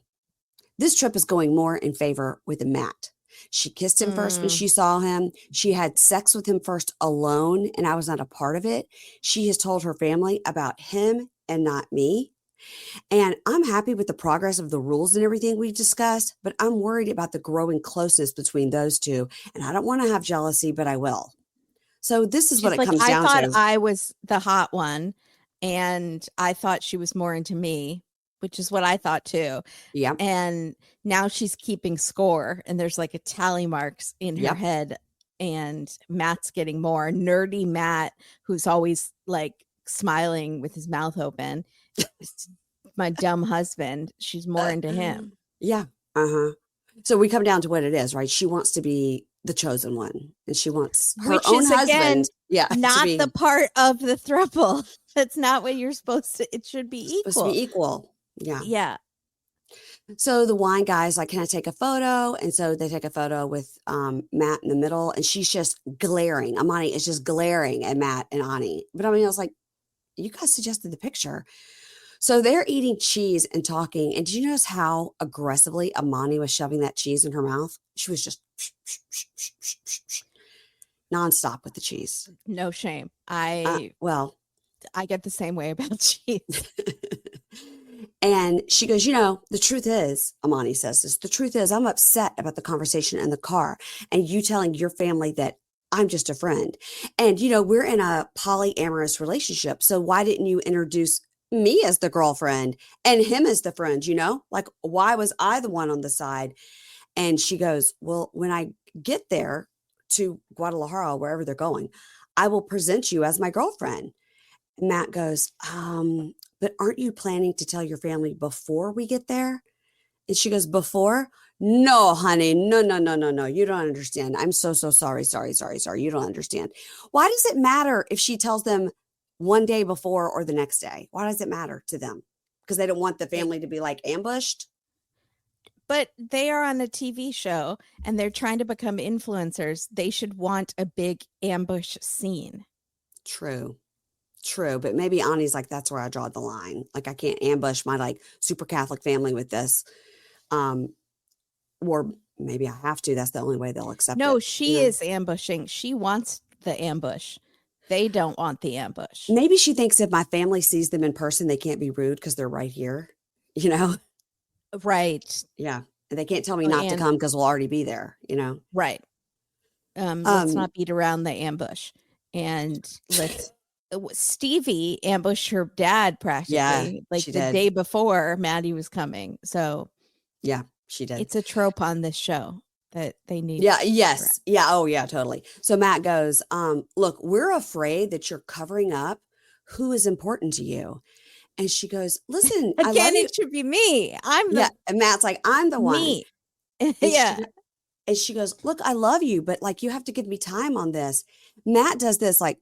this trip is going more in favor with Matt. She kissed him first when she saw him. She had sex with him first alone, and I was not a part of it. She has told her family about him and not me. And I'm happy with the progress of the rules and everything we've discussed, but I'm worried about the growing closeness between those two. And I don't want to have jealousy, but I will. So this is what it comes down to. I thought I was the hot one, and I thought she was more into me, which is what I thought too. Yeah. And now she's keeping score, and there's like a tally marks in her head, and Matt's getting more. Nerdy Matt, who's always like smiling with his mouth open. My dumb husband, she's more into him. Yeah. So we come down to what it is, right? She wants to be the chosen one, and she wants her Which own is, husband. Again, not the part of the throuple. That's not what you're supposed to. It should be equal. Supposed to be equal. Yeah. Yeah. So the wine guy's like, can I take a photo? And so they take a photo with Matt in the middle, and she's just glaring. Amani is just glaring at Matt and Ani. But I mean, I was like, you guys suggested the picture. So they're eating cheese and talking. And did you notice how aggressively Amani was shoving that cheese in her mouth? She was just nonstop with the cheese. No shame. I get the same way about cheese. And she goes, the truth is, Amani says this, the truth is I'm upset about the conversation in the car and you telling your family that I'm just a friend. And, we're in a polyamorous relationship. So why didn't you introduce me as the girlfriend and him as the friend, like why was I the one on the side? And she goes, well, when I get there to Guadalajara, wherever they're going, I will present you as my girlfriend. And Matt goes, but aren't you planning to tell your family before we get there? And she goes, before? No, honey. No. You don't understand. I'm so sorry. You don't understand. Why does it matter if she tells them one day before or the next day? Why does it matter to them? Because they don't want the family to be like ambushed? But they are on a TV show and they're trying to become influencers. They should want a big ambush scene. True. But maybe Ani's like, that's where I draw the line. Like I can't ambush my like super Catholic family with this. Or maybe I have to. That's the only way they'll accept it. No, she is ambushing. She wants the ambush. They don't want the ambush. Maybe she thinks if my family sees them in person, they can't be rude because they're right here, Right. Yeah. And they can't tell me not to come because we'll already be there, Right. Let's not beat around the ambush. And let's Stevie ambushed her dad practically, like she the did. day before Maddie was coming. So yeah, she did. It's a trope on this show that they need. Yeah. Yes. Yeah. Oh, yeah, totally. So Matt goes, look, we're afraid that you're covering up who is important to you. And she goes, listen, I love Again, you. it should be me. I'm Yeah. the And Matt's like, I'm the one. me. And Yeah. she goes, look, I love you, but like, you have to give me time on this. Matt does this like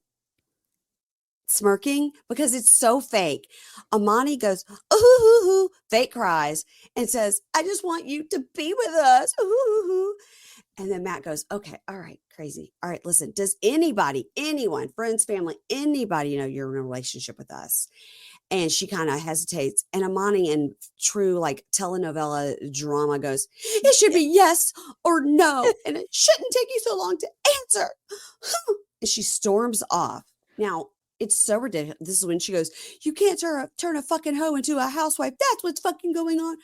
smirking because it's so fake. Amani goes, ooh, fake cries and says, I just want you to be with us. Ooh. And then Matt goes, okay, all right, crazy. All right, listen, does anybody, anyone, friends, family, anybody know you're in a relationship with us? And she kind of hesitates. And Amani, in true like telenovela drama, goes, it should be yes or no. And it shouldn't take you so long to answer. And she storms off. Now, it's so ridiculous. This is when she goes, you can't turn a fucking hoe into a housewife. That's what's fucking going on.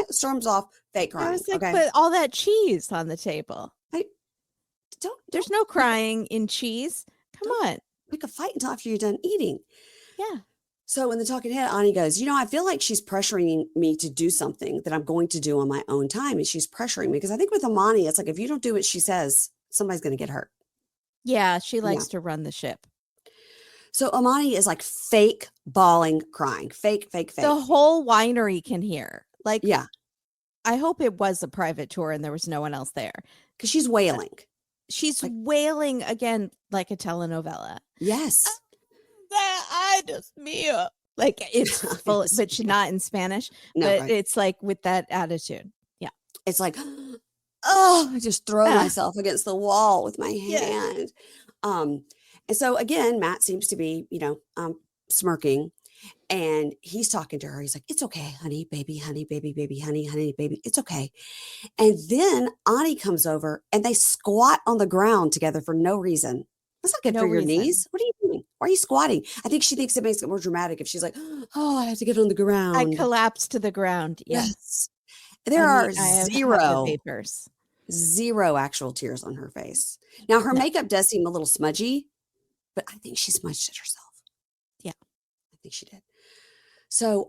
Storms off, fake crying. I was like, okay? But all that cheese on the table. There's Don't no crying in cheese. Come on. Pick a fight until after you're done eating. Yeah. So in the talking head, Ani goes, I feel like she's pressuring me to do something that I'm going to do on my own time. And she's pressuring me because I think with Amani, it's like, if you don't do what she says, somebody's going to get hurt. Yeah. She likes to run the ship. So Amani is like fake bawling, crying, fake. The whole winery can hear. Like, yeah. I hope it was a private tour and there was no one else there. Because she's wailing. She's wailing again like a telenovela. Yes. I just mío. Like it's full, but she's not in Spanish. No, but right. It's like with that attitude. Yeah. It's like, I just throw myself against the wall with my hand. And so again, Matt seems to be, smirking. And he's talking to her. He's like, it's okay, honey, baby, honey, baby, honey, baby. It's okay. And then Ani comes over and they squat on the ground together for no reason. That's not good for your knees. What are you doing? Why are you squatting? I think she thinks it makes it more dramatic if she's like, oh, I have to get on the ground. I collapsed to the ground. Yes. There are zero actual tears on her face. Now, her makeup does seem a little smudgy, but I think she smudged it herself. Yeah. I think she did. So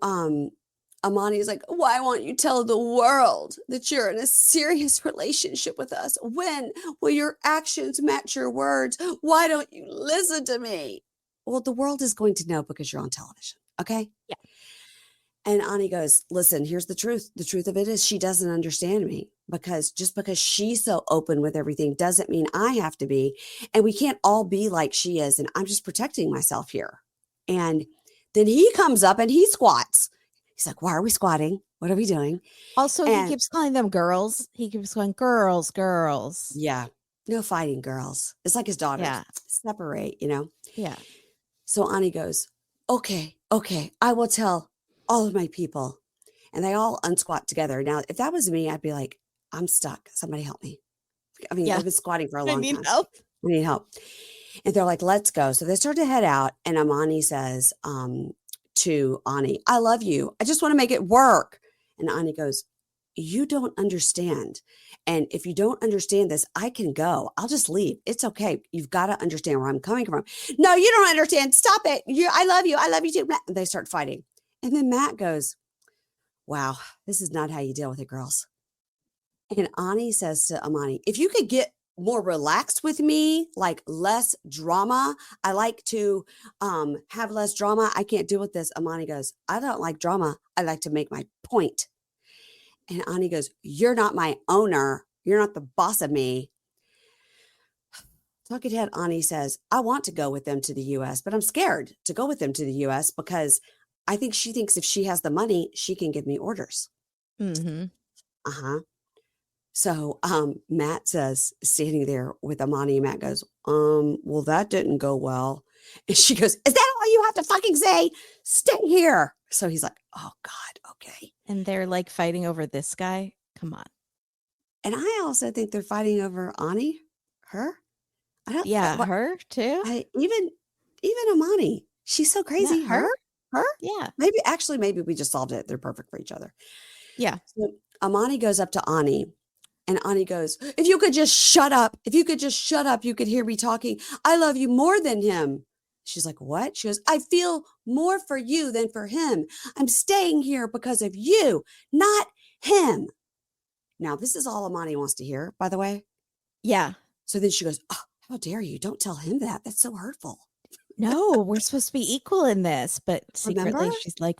Amani is like, why won't you tell the world that you're in a serious relationship with us? When will your actions match your words? Why don't you listen to me? Well, the world is going to know because you're on television. Okay. Yeah. And Ani goes, listen, here's the truth. The truth of it is she doesn't understand me because she's so open with everything doesn't mean I have to be. And we can't all be like she is. And I'm just protecting myself here. And then he comes up and he squats. He's like, why are we squatting? What are we doing? Also, he keeps calling them girls. He keeps going, girls. Yeah. No fighting, girls. It's like his daughter. Yeah. Separate, Yeah. So Ani goes, okay, I will tell all of my people. And they all unsquat together. Now, if that was me, I'd be like, I'm stuck. Somebody help me. I mean, I've been squatting for a long time. I need help. And they're like, let's go. So they start to head out. And Amani says to Ani, I love you. I just want to make it work. And Ani goes, you don't understand. And if you don't understand this, I can go. I'll just leave. It's okay. You've got to understand where I'm coming from. No, you don't understand. Stop it. I love you. I love you too. And they start fighting. And then Matt goes, wow, this is not how you deal with it, girls. And Ani says to Amani, if you could get more relaxed with me, like less drama. I like to have less drama. I can't deal with this. Amani goes, I don't like drama. I like to make my point. And Ani goes, you're not my owner. You're not the boss of me. Talking head, Ani says, I want to go with them to the U.S., but I'm scared to go with them to the U.S. because I think she thinks if she has the money, she can give me orders. Mm-hmm. Uh-huh. So Matt says, standing there with Amani, Matt goes, well, that didn't go well. And she goes, is that all you have to fucking say? Stay here. So he's like, oh God, okay. And they're like fighting over this guy. Come on. And I also think they're fighting over Ani, her. Her too. Even Amani. She's so crazy. Yeah, her? Yeah. Maybe we just solved it. They're perfect for each other. Yeah. So Amani goes up to Ani And Ani goes, if you could just shut up, you could hear me talking. I love you more than him. She's like, what? She goes, I feel more for you than for him. I'm staying here because of you, not him. Now, this is all Amani wants to hear, by the way. Yeah. So then she goes, oh, how dare you? Don't tell him that. That's so hurtful. No, we're supposed to be equal in this. But secretly, she's like,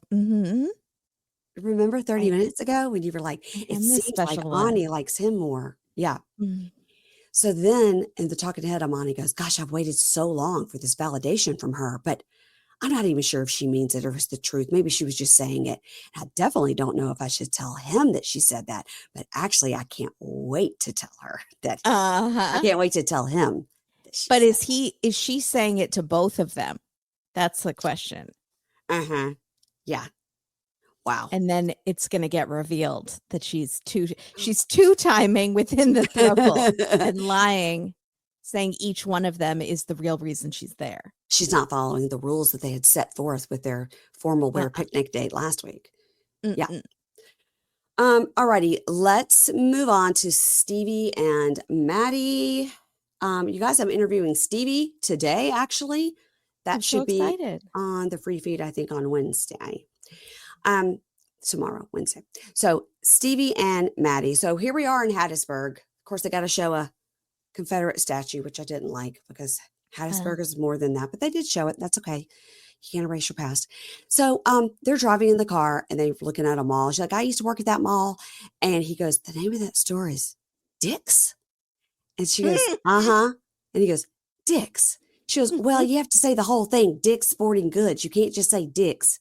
Remember 30 minutes ago when you were like, it seems like Ani likes him more. Yeah. Mm-hmm. So then in the talking head, Amani goes, gosh, I've waited so long for this validation from her, but I'm not even sure if she means it or if it's the truth. Maybe she was just saying it. I definitely don't know if I should tell him that she said that, but actually I can't wait to tell her that. I can't wait to tell him. But is she saying it to both of them? That's the question. Yeah. Wow. And then it's going to get revealed that she's two-timing within the throuple and lying, saying each one of them is the real reason she's there. She's not following the rules that they had set forth with their formal wear picnic date last week. Yeah. Alrighty, let's move on to Stevie and Maddie. You guys, I'm interviewing Stevie today, actually. That should be on the free feed, I think, on Wednesday. Tomorrow, Wednesday. So Stevie and Maddie. So here we are in Hattiesburg. Of course, they got to show a Confederate statue, which I didn't like because Hattiesburg is more than that, but they did show it. That's okay. You can't erase your past. So they're driving in the car and they're looking at a mall. She's like, I used to work at that mall. And he goes, the name of that store is Dick's. And she goes, and he goes, Dick's. She goes, well, you have to say the whole thing, Dick's Sporting Goods. You can't just say Dick's.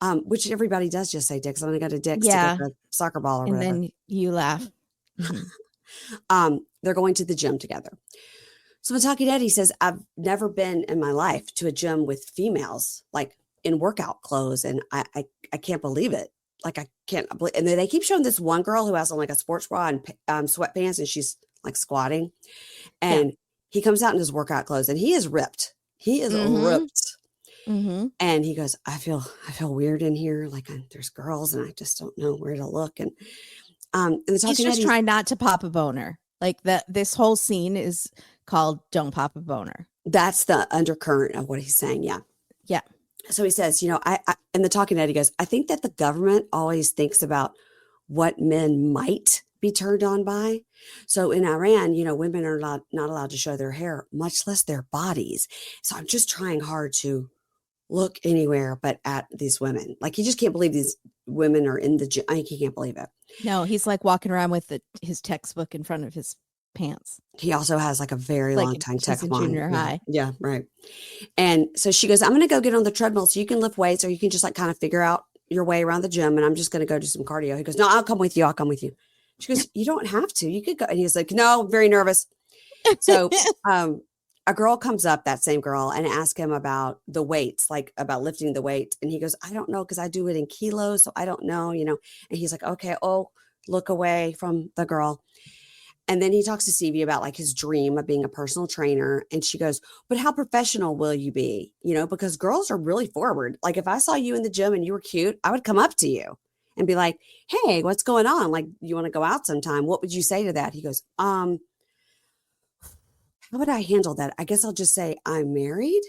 Which everybody does just say Dick's. I'm going to go to Dick's to get a soccer ball or whatever. And then you laugh. They're going to the gym together. So my talking Eddie says, I've never been in my life to a gym with females, like in workout clothes. And I can't believe it. Like, I can't believe. And then they keep showing this one girl who has on like a sports bra and sweatpants, and she's like squatting. And he comes out in his workout clothes and he is ripped. He is ripped. And he goes, I feel weird in here. Like there's girls and I just don't know where to look. And the he's just trying not to pop a boner. Like this whole scene is called Don't Pop a Boner. That's the undercurrent of what he's saying. Yeah. Yeah. So he says, I and the talking head, he goes, I think that the government always thinks about what men might be turned on by. So in Iran, women are not allowed to show their hair, much less their bodies. So I'm just trying hard to look anywhere but at these women. Like, he just can't believe these women are in the gym. He can't believe it. No, he's like walking around with his textbook in front of his pants. He also has like a very long time textbook. Junior high. Yeah, right. And so she goes, I'm going to go get on the treadmill so you can lift weights, or you can just like kind of figure out your way around the gym. And I'm just going to go do some cardio. He goes, no, I'll come with you. She goes, you don't have to. You could go. And he's like, no, I'm very nervous. So a girl comes up, that same girl, and asks him about the weights, like about lifting the weight. And he goes, I don't know, because I do it in kilos. So I don't know, And he's like, okay, look away from the girl. And then he talks to Stevie about like his dream of being a personal trainer. And she goes, but how professional will you be? Because girls are really forward. Like, if I saw you in the gym and you were cute, I would come up to you and be like, hey, what's going on? Like, you want to go out sometime? What would you say to that? He goes, how would I handle that? I guess I'll just say I'm married.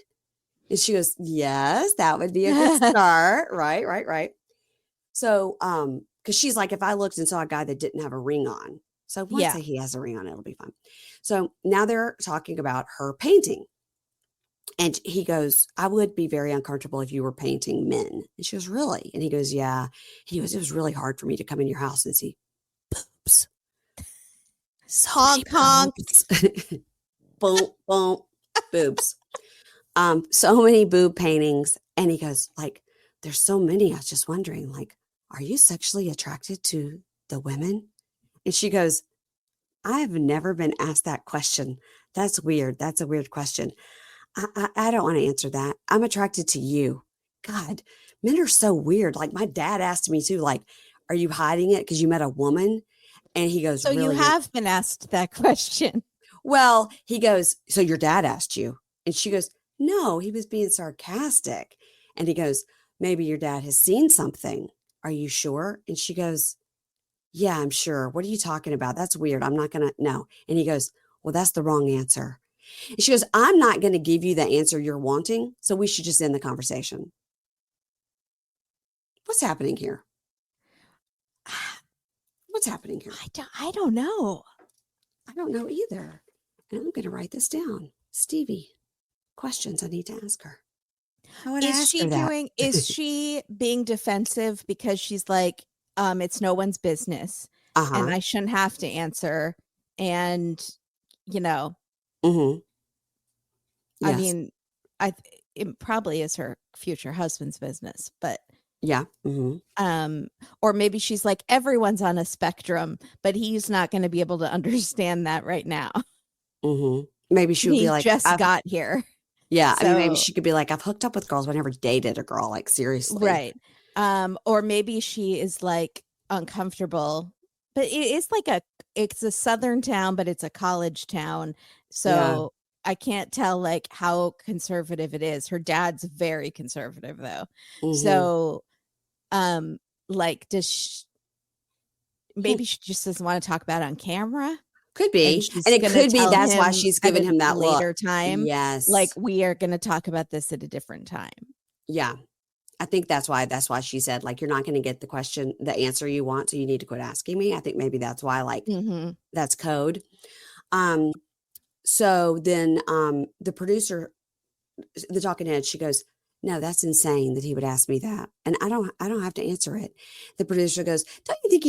And she goes, yes, that would be a good start. Right. So, because she's like, if I looked and saw a guy that didn't have a ring on. So once he has a ring on, it'll be fine. So now they're talking about her painting. And he goes, I would be very uncomfortable if you were painting men. And she goes, really? And he goes, yeah. He goes, it was really hard for me to come in your house and see boobs. So honk, honk. Boom, boom, boobs. So many boob paintings. And he goes, like, there's so many. I was just wondering, like, are you sexually attracted to the women? And she goes, I have never been asked that question. That's weird. That's a weird question. I don't want to answer that. I'm attracted to you. God, men are so weird. Like, my dad asked me too, like, are you hiding it because you met a woman? And he goes, so really? You have been asked that question. Well, he goes, so your dad asked you? And she goes, no, he was being sarcastic. And he goes, maybe your dad has seen something. Are you sure? And she goes, Yeah, I'm sure. What are you talking about? That's weird. I'm not going to, no. And he goes, well, that's the wrong answer. And she goes, I'm not going to give you the answer you're wanting. So we should just end the conversation. What's happening here? What's happening here? I don't know. I don't know either. And I'm going to write this down. Stevie, questions I need to ask her. How would I ask her that? Is she being defensive because she's like, it's no one's business and I shouldn't have to answer. And, you know, yes. I mean, it probably is her future husband's business, but yeah. Or maybe she's like, everyone's on a spectrum, but he's not going to be able to understand that right now. Maybe she would be like, just got here. Yeah. So, I mean, maybe she could be like, I've hooked up with girls, but I never dated a girl. Like, seriously. Right. Or maybe she is like uncomfortable, but it's a southern town, but it's a college town. So I can't tell like how conservative it is. Her dad's very conservative though. So, like, maybe she just doesn't want to talk about it on camera. Could be. And it could be that's why she's giving him that later look. Time. Yes. Like, we are going to talk about this at a different time. Yeah. I think that's why she said, like, you're not going to get the answer you want. So you need to quit asking me. I think maybe that's why, like, that's code. So then, the producer, the talking head, she goes, no, that's insane that he would ask me that. And I don't have to answer it. The producer goes, don't you think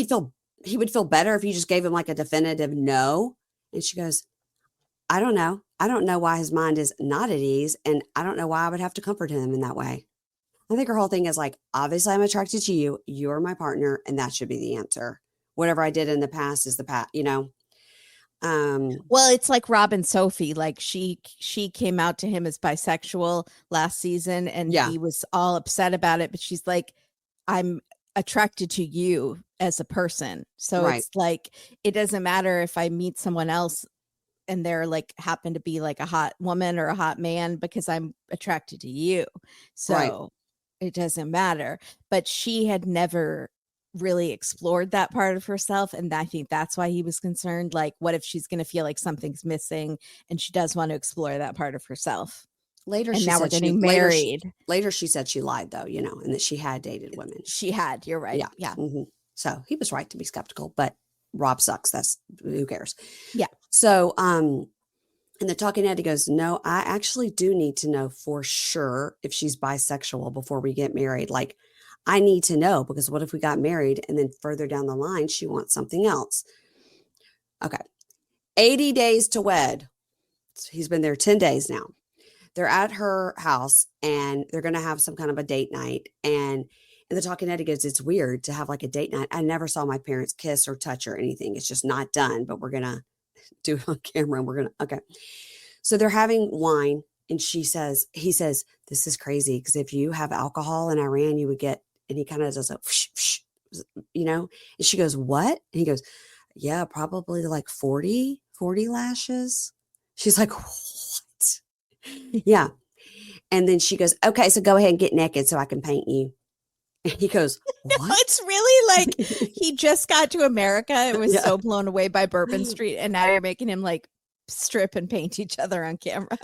he would feel better if you just gave him like a definitive no? And she goes, I don't know. I don't know why his mind is not at ease. And I don't know why I would have to comfort him in that way. I think her whole thing is like, obviously I'm attracted to you. You're my partner. And that should be the answer. Whatever I did in the past is the past, you know? Well, it's like Rob and Sophie. Like she came out to him as bisexual last season and he was all upset about it. But she's like, I'm attracted to you as a person. So it's like, it doesn't matter if I meet someone else and they're like, happen to be like a hot woman or a hot man, because I'm attracted to you. So it doesn't matter. But she had never really explored that part of herself. And I think that's why he was concerned. Like, what if she's going to feel like something's missing and she does want to explore that part of herself? Later, and she now said we're getting married. Later, she said she lied, though, you know, and that she had dated women. She had. You're right. Yeah. So he was right to be skeptical, but Rob sucks. That's who cares. Yeah. So, and the talking head, he goes, no, I actually do need to know for sure if she's bisexual before we get married. Like, I need to know, because what if we got married and then further down the line, she wants something else? Okay. 80 days to wed. He's been there 10 days now. They're at her house and they're going to have some kind of a date night. And the talking head goes, it's weird to have like a date night. I never saw my parents kiss or touch or anything. It's just not done, but we're going to do it on camera. And we're going to, okay. So they're having wine. And he says, this is crazy, because if you have alcohol in Iran, you would get, and he kind of does a, you know, and she goes, what? And he goes, yeah, probably like 40 lashes. She's like, what? Yeah. And then she goes, okay, so go ahead and get naked so I can paint you. And he goes, what? No, it's really like he just got to America and was so blown away by Bourbon Street. And now you're making him like strip and paint each other on camera.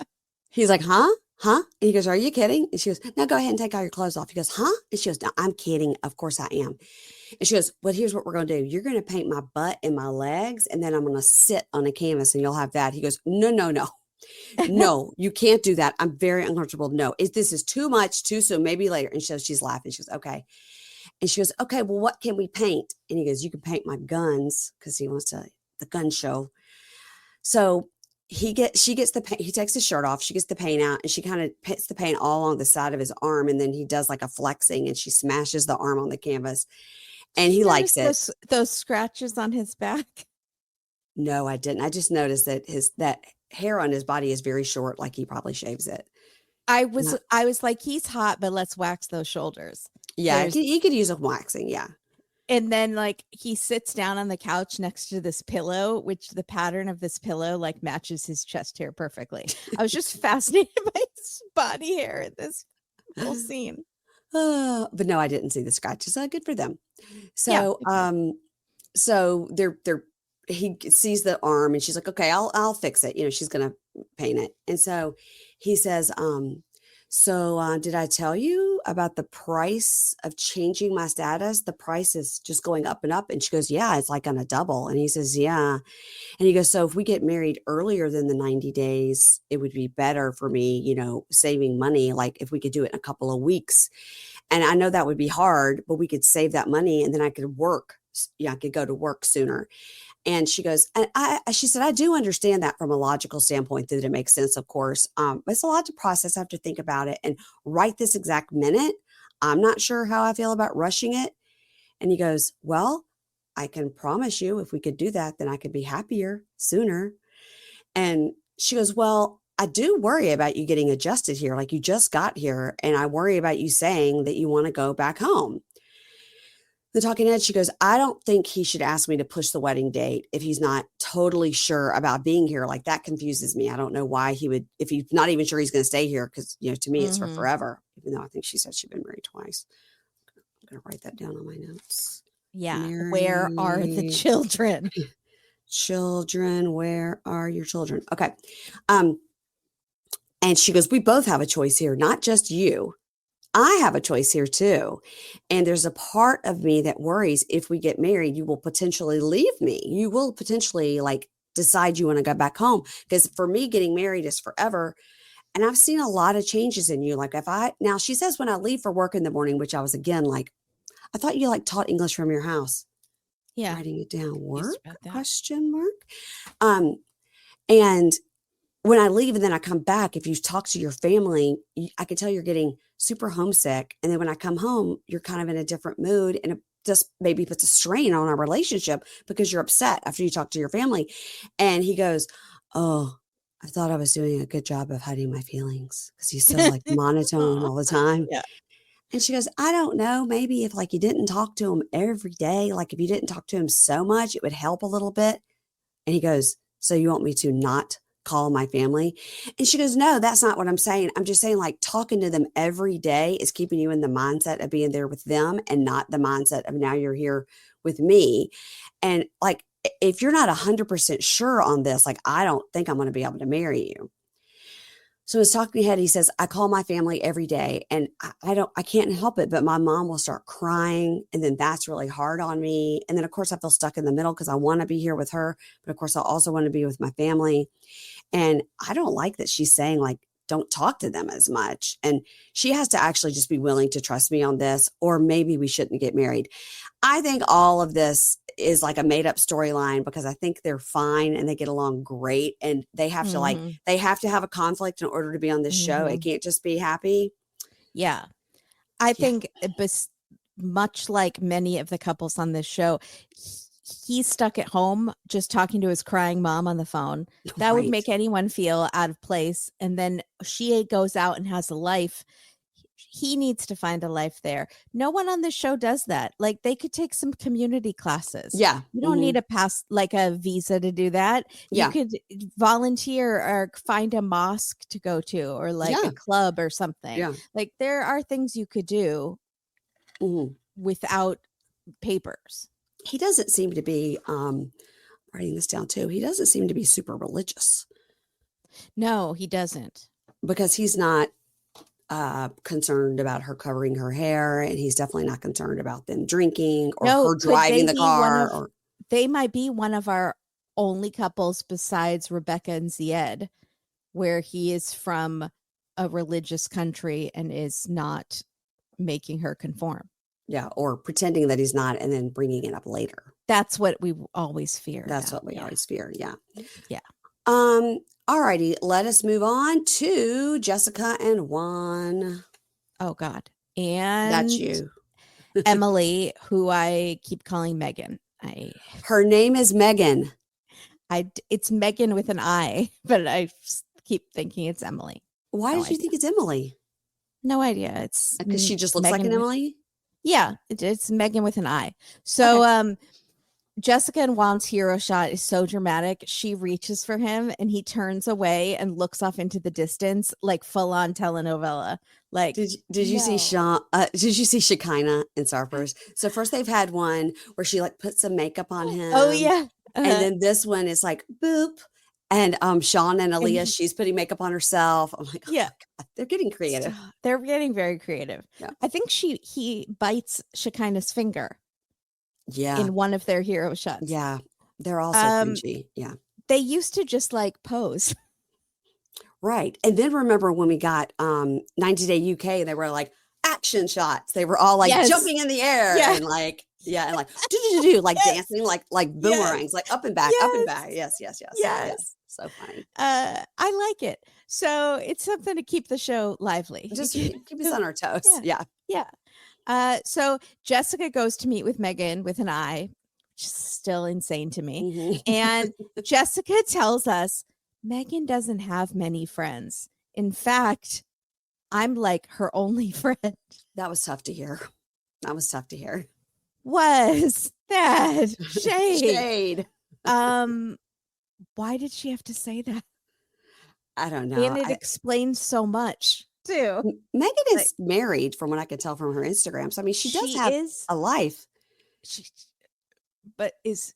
He's like, huh? And he goes, are you kidding? And she goes, no, go ahead and take all your clothes off. He goes, huh? And she goes, no, I'm kidding. Of course I am. And she goes, well, here's what we're going to do. You're going to paint my butt and my legs, and then I'm going to sit on a canvas and you'll have that. He goes, no. No, you can't do that. I'm very uncomfortable. No, this is too much, too soon, maybe later. And so she's laughing. She goes, okay. And she goes, okay, well, what can we paint? And he goes, you can paint my guns, because he wants the gun show. So she gets the paint. He takes his shirt off. She gets the paint out, and she kind of puts the paint all along the side of his arm. And then he does like a flexing, and she smashes the arm on the canvas, and he likes it. Those scratches on his back. No, I didn't. I just noticed that that hair on his body is very short. Like he probably shaves it. I was like, he's hot, but let's wax those shoulders. Yeah. He could use a waxing. Yeah. And then like he sits down on the couch next to this pillow, which the pattern of this pillow like matches his chest hair perfectly. I was just fascinated by his body hair in this whole scene. But no, I didn't see the scratches. Good for them. So, so he sees the arm and she's like, okay, I'll fix it. She's going to paint it. And so he says, did I tell you about the price of changing my status? The price is just going up and up. And she goes, yeah, it's like on a double. And he says, yeah. And he goes, so if we get married earlier than the 90 days, it would be better for me, saving money. Like if we could do it in a couple of weeks. And I know that would be hard, but we could save that money and then I could work. Yeah, I could go to work sooner. And she goes, and she said, I do understand that from a logical standpoint that it makes sense, of course. But it's a lot to process. I have to think about it. And right this exact minute, I'm not sure how I feel about rushing it. And he goes, well, I can promise you if we could do that, then I could be happier sooner. And she goes, well, I do worry about you getting adjusted here. Like you just got here. And I worry about you saying that you want to go back home. The talking head, she goes, I don't think he should ask me to push the wedding date if he's not totally sure about being here. Like that confuses me. I don't know why he would, if he's not even sure he's going to stay here. Cause to me, it's for forever, even though I think she said she'd been married twice. I'm going to write that down on my notes. Yeah. Where are the children? Children, where are your children? Okay. And she goes, we both have a choice here, not just you. I have a choice here too. And there's a part of me that worries if we get married, you will potentially leave me. You will potentially decide you want to go back home. Because for me, getting married is forever. And I've seen a lot of changes in you. Now she says when I leave for work in the morning, which I was again, I thought you taught English from your house. Yeah. Writing it down. Work? Question mark. And when I leave and then I come back, if you talk to your family, I can tell you're getting super homesick. And then when I come home, you're kind of in a different mood and it just maybe puts a strain on our relationship because you're upset after you talk to your family. And he goes, oh, I thought I was doing a good job of hiding my feelings because he's so monotone all the time. Yeah. And she goes, I don't know, maybe if you didn't talk to him every day, if you didn't talk to him so much, it would help a little bit. And he goes, so you want me to not call my family? And she goes, no, that's not what I'm saying. I'm just saying talking to them every day is keeping you in the mindset of being there with them and not the mindset of now you're here with me. And if you're not 100% sure on this, I don't think I'm going to be able to marry you. So his talking head, he says, I call my family every day and I can't help it, but my mom will start crying. And then that's really hard on me. And then of course I feel stuck in the middle because I want to be here with her, but of course I also want to be with my family. And I don't like that she's saying don't talk to them as much. And she has to actually just be willing to trust me on this, or maybe we shouldn't get married. I think all of this is a made up storyline because I think they're fine and they get along great. And they have to they have to have a conflict in order to be on this show. It can't just be happy. Yeah. I think much like many of the couples on this show, he's stuck at home just talking to his crying mom on the phone. That would make anyone feel out of place. And then she goes out and has a life. He needs to find a life there. No one on this show does that. They could take some community classes. Yeah. You don't need a pass, a visa to do that. Yeah. You could volunteer or find a mosque to go to or a club or something. Yeah. There are things you could do without papers. He doesn't seem to be, writing this down too, he doesn't seem to be super religious. No, he doesn't. Because he's not concerned about her covering her hair, and he's definitely not concerned about them drinking or her driving the car. They might be one of our only couples besides Rebecca and Zied, where he is from a religious country and is not making her conform. Yeah, or pretending that he's not and then bringing it up later. That's what we always fear. That's what we always fear. Yeah. Yeah. All righty. Let us move on to Jessica and Juan. Oh, God. And that's you. Emily, who I keep calling Megan. Her name is Megan. It's Megan with an I, but I keep thinking it's Emily. Why did you think it's Emily? No idea. It's because she just looks like an Emily. Yeah, it's Megan with an I. So, Jessica and Juan's hero shot is so dramatic. She reaches for him and he turns away and looks off into the distance, like full on telenovela. Like, did you see did you see Shekinah in Sarpers? So first they've had one where she like put some makeup on him. Oh yeah. And then this one is like boop. And Sean and Aaliyah, she's putting makeup on herself. I'm like, oh yeah, God, they're getting creative. They're getting very creative. Yeah. I think he bites Shekinah's finger. Yeah. In one of their hero shots. Yeah. They're also cringy. Yeah. They used to just like pose. Right. And then remember when we got 90 Day UK, they were like action shots. They were all like jumping in the air and like, and like like dancing, like boomerangs, like up and back, up and back. Yes. So funny. I like it. So it's something to keep the show lively. Just keep us on our toes. Yeah. So Jessica goes to meet with Megan with an eye, which is still insane to me. And Jessica tells us Megan doesn't have many friends. In fact, I'm like her only friend. That was tough to hear. Was that shade? Why did she have to say that? I don't know. And it explains so much too. Megan is married, from what I can tell from her Instagram. So I mean, she does have a life. It's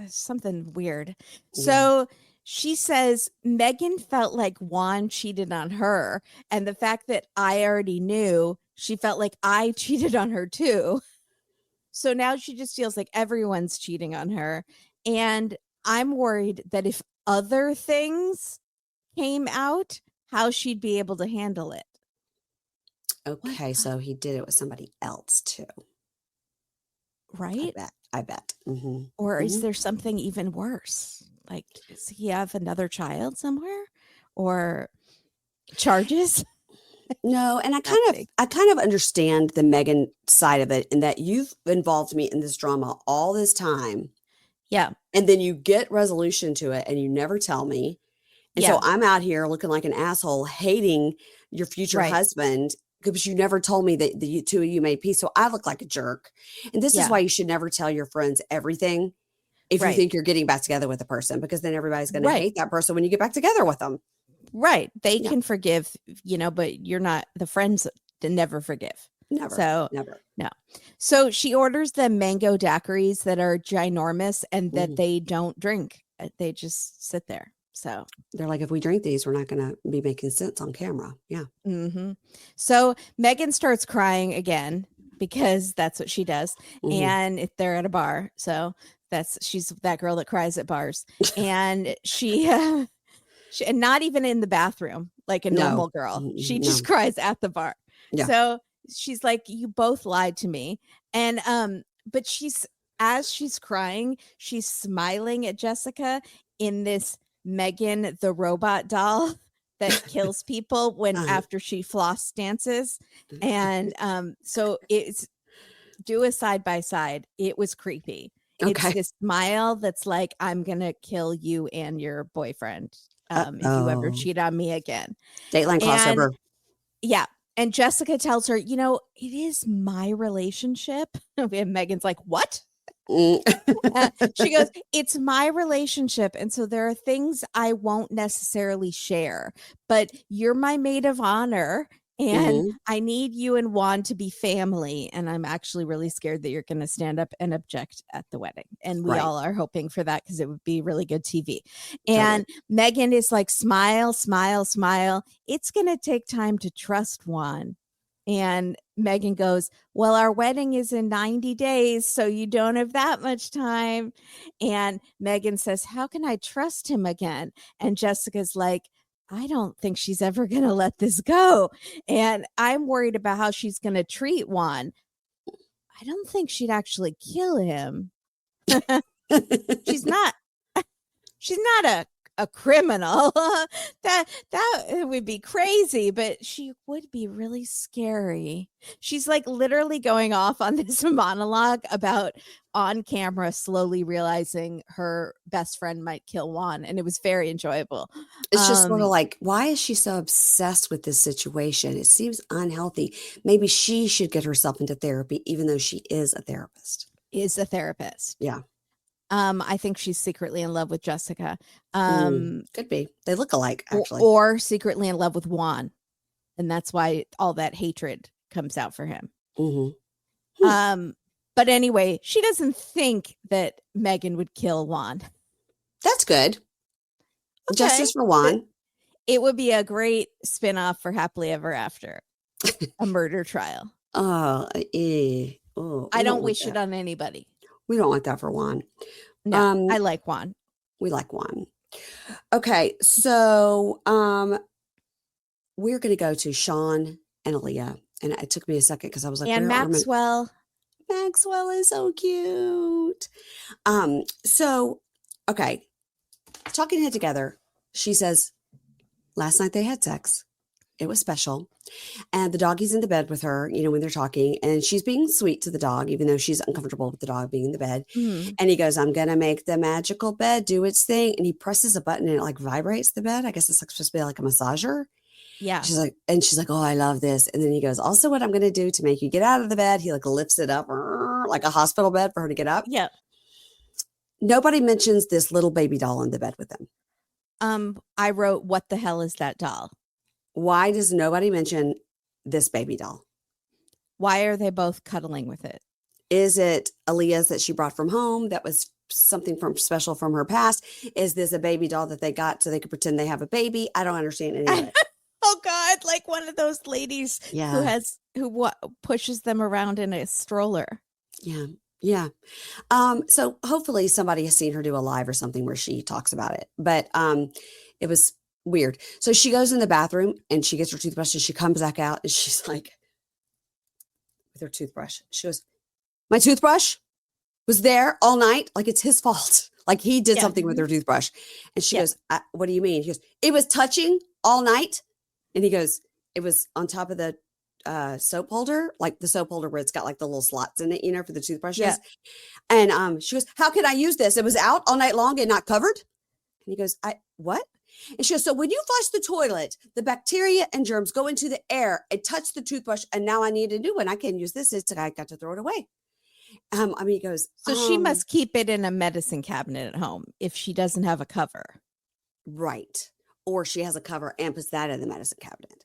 something weird. So she says Megan felt like Juan cheated on her, and the fact that I already knew, she felt like I cheated on her too. So now she just feels like everyone's cheating on her, and I'm worried that if other things came out, how she'd be able to handle it. Okay, so he did it with somebody else too. Right? I bet. Mm-hmm. Or is there something even worse? Like, does he have another child somewhere? Or charges? No, and I kind of understand the Megan side of it, in that you've involved me in this drama all this time. Yeah. And then you get resolution to it and you never tell me. And so I'm out here looking like an asshole, hating your future husband because you never told me that the two of you made peace. So I look like a jerk. And this is why you should never tell your friends everything if you think you're getting back together with a person, because then everybody's going to hate that person when you get back together with them. Right. They can forgive, but you're not the friends that never forgive. Never. So never. No. So she orders the mango daiquiris that are ginormous and that they don't drink. They just sit there. So they're like, if we drink these, we're not going to be making sense on camera. Yeah. Mm-hmm. So Megan starts crying again because that's what she does. And if they're at a bar. So she's that girl that cries at bars. And she and not even in the bathroom, like a normal girl. She just cries at the bar. Yeah. So she's like, you both lied to me. And, but as she's crying, she's smiling at Jessica in this Megan the robot doll that kills people after she floss dances. And so do a side by side. It was creepy. Okay. It's this smile that's like, I'm gonna kill you and your boyfriend if you ever cheat on me again. Dateline crossover. Yeah. And Jessica tells her, it is my relationship. And Megan's like, what? She goes, it's my relationship. And so there are things I won't necessarily share, but you're my maid of honor. And I need you and Juan to be family. And I'm actually really scared that you're going to stand up and object at the wedding. And we all are hoping for that because it would be really good TV. And Megan is like, smile, smile, smile. It's going to take time to trust Juan. And Megan goes, well, our wedding is in 90 days, so you don't have that much time. And Megan says, how can I trust him again? And Jessica's like, I don't think she's ever going to let this go. And I'm worried about how she's going to treat Juan. I don't think she'd actually kill him. She's not a criminal. that would be crazy, but she would be really scary. She's like literally going off on this monologue about on camera slowly realizing her best friend might kill Juan, and it was very enjoyable. It's just sort of like, why is she so obsessed with this situation? It seems unhealthy. Maybe she should get herself into therapy, even though she is a therapist. is a therapist. Yeah. I think she's secretly in love with Jessica. Could be. They look alike, actually. Or secretly in love with Juan. And that's why all that hatred comes out for him. But anyway, she doesn't think that Megan would kill Juan. That's good. Okay. Justice for Juan. It would be a great spinoff for Happily Ever After. A murder trial. I don't wish it on anybody. We don't want that for Juan. No, I like Juan. We like Juan. Okay, so we're going to go to Sean and Aaliyah. And it took me a second because I was like, and Maxwell. Maxwell is so cute. So, okay. Talking head together, she says, last night they had sex. It was special. And the doggy's in the bed with her, when they're talking. And she's being sweet to the dog, even though she's uncomfortable with the dog being in the bed. And he goes, I'm going to make the magical bed do its thing. And he presses a button and it like vibrates the bed. I guess it's like supposed to be like a massager. Yeah. She's like, oh, I love this. And then he goes, also what I'm going to do to make you get out of the bed. He like lifts it up like a hospital bed for her to get up. Yeah. Nobody mentions this little baby doll in the bed with them. I wrote, what the hell is that doll? Why does nobody mention this baby doll? Why are they both cuddling with it? Is it Aaliyah's that she brought from home that was something special from her past? Is this a baby doll that they got so they could pretend they have a baby? I don't understand any of it. Oh God, like one of those ladies who pushes them around in a stroller. Yeah. Yeah. So hopefully somebody has seen her do a live or something where she talks about it. But it was weird. So she goes in the bathroom and she gets her toothbrush and she comes back out and she's like, with her toothbrush, she goes, my toothbrush was there all night. Like it's his fault. Like he did something with her toothbrush. And she goes, what do you mean? He goes, it was touching all night. And he goes, it was on top of the soap holder, like the soap holder where it's got like the little slots in it, for the toothbrushes. Yeah. And she goes, how can I use this? It was out all night long and not covered. And he goes, what? And she goes, so when you flush the toilet, the bacteria and germs go into the air and touch the toothbrush. And now I need a new one. I can't use this. I got to throw it away. He goes, so she must keep it in a medicine cabinet at home if she doesn't have a cover. Right. Or she has a cover and puts that in the medicine cabinet.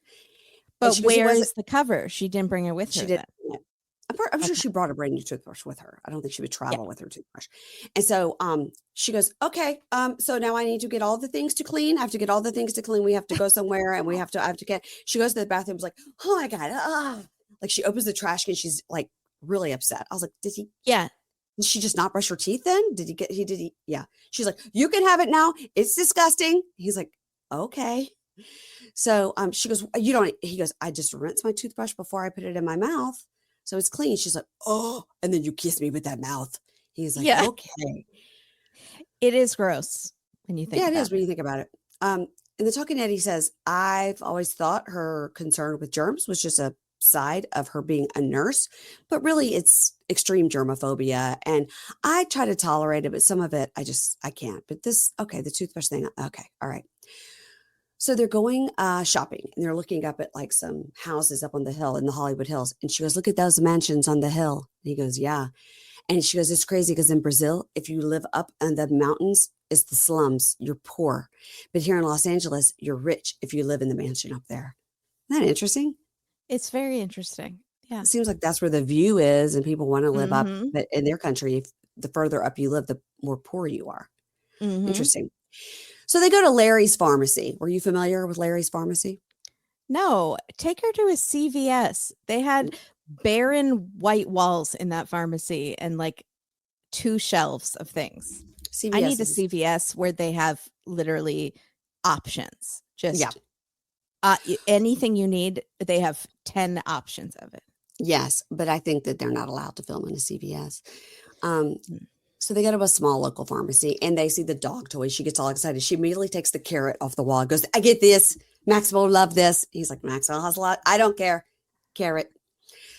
But where is the cover? She didn't bring it with her. She didn't. I'm sure she brought a brand new toothbrush with her. I don't think she would travel with her toothbrush. And so she goes, okay, so now I need to get all the things to clean. I have to get all the things to clean. We have to go somewhere and I have to get, she goes to the bathroom, like, oh my God. Like she opens the trash can. She's like really upset. I was like, did she just not brush her teeth then? Yeah. She's like, you can have it now. It's disgusting. He's like, okay. So she goes, he goes, I just rinse my toothbrush before I put it in my mouth. So it's clean. She's like, oh, and then you kiss me with that mouth. He's like, okay. It is gross when you think about it. Yeah, it is when you think about it. And the talking head, he says, I've always thought her concern with germs was just a side of her being a nurse, but really it's extreme germophobia. And I try to tolerate it, but some of it, I can't. But the toothbrush thing. Okay. All right. So they're going shopping and they're looking up at like some houses up on the hill in the Hollywood Hills. And she goes, look at those mansions on the hill. And he goes, yeah. And she goes, it's crazy because in Brazil, if you live up in the mountains, it's the slums. You're poor. But here in Los Angeles, you're rich if you live in the mansion up there. Isn't that interesting? It's very interesting. Yeah. It seems like that's where the view is and people want to live up. But in their country, if the further up you live, the more poor you are. Interesting. So they go to Larry's Pharmacy. Were you familiar with Larry's Pharmacy? No, take her to a CVS. They had barren white walls in that pharmacy and like 2 shelves of things. I need a CVS where they have literally options. Just anything you need, they have 10 options of it. Yes, but I think that they're not allowed to film in a CVS. So they go to a small local pharmacy and they see the dog toy. She gets all excited. She immediately takes the carrot off the wall and goes, I get this. Maxwell will love this. He's like, Maxwell has a lot. I don't care. Carrot.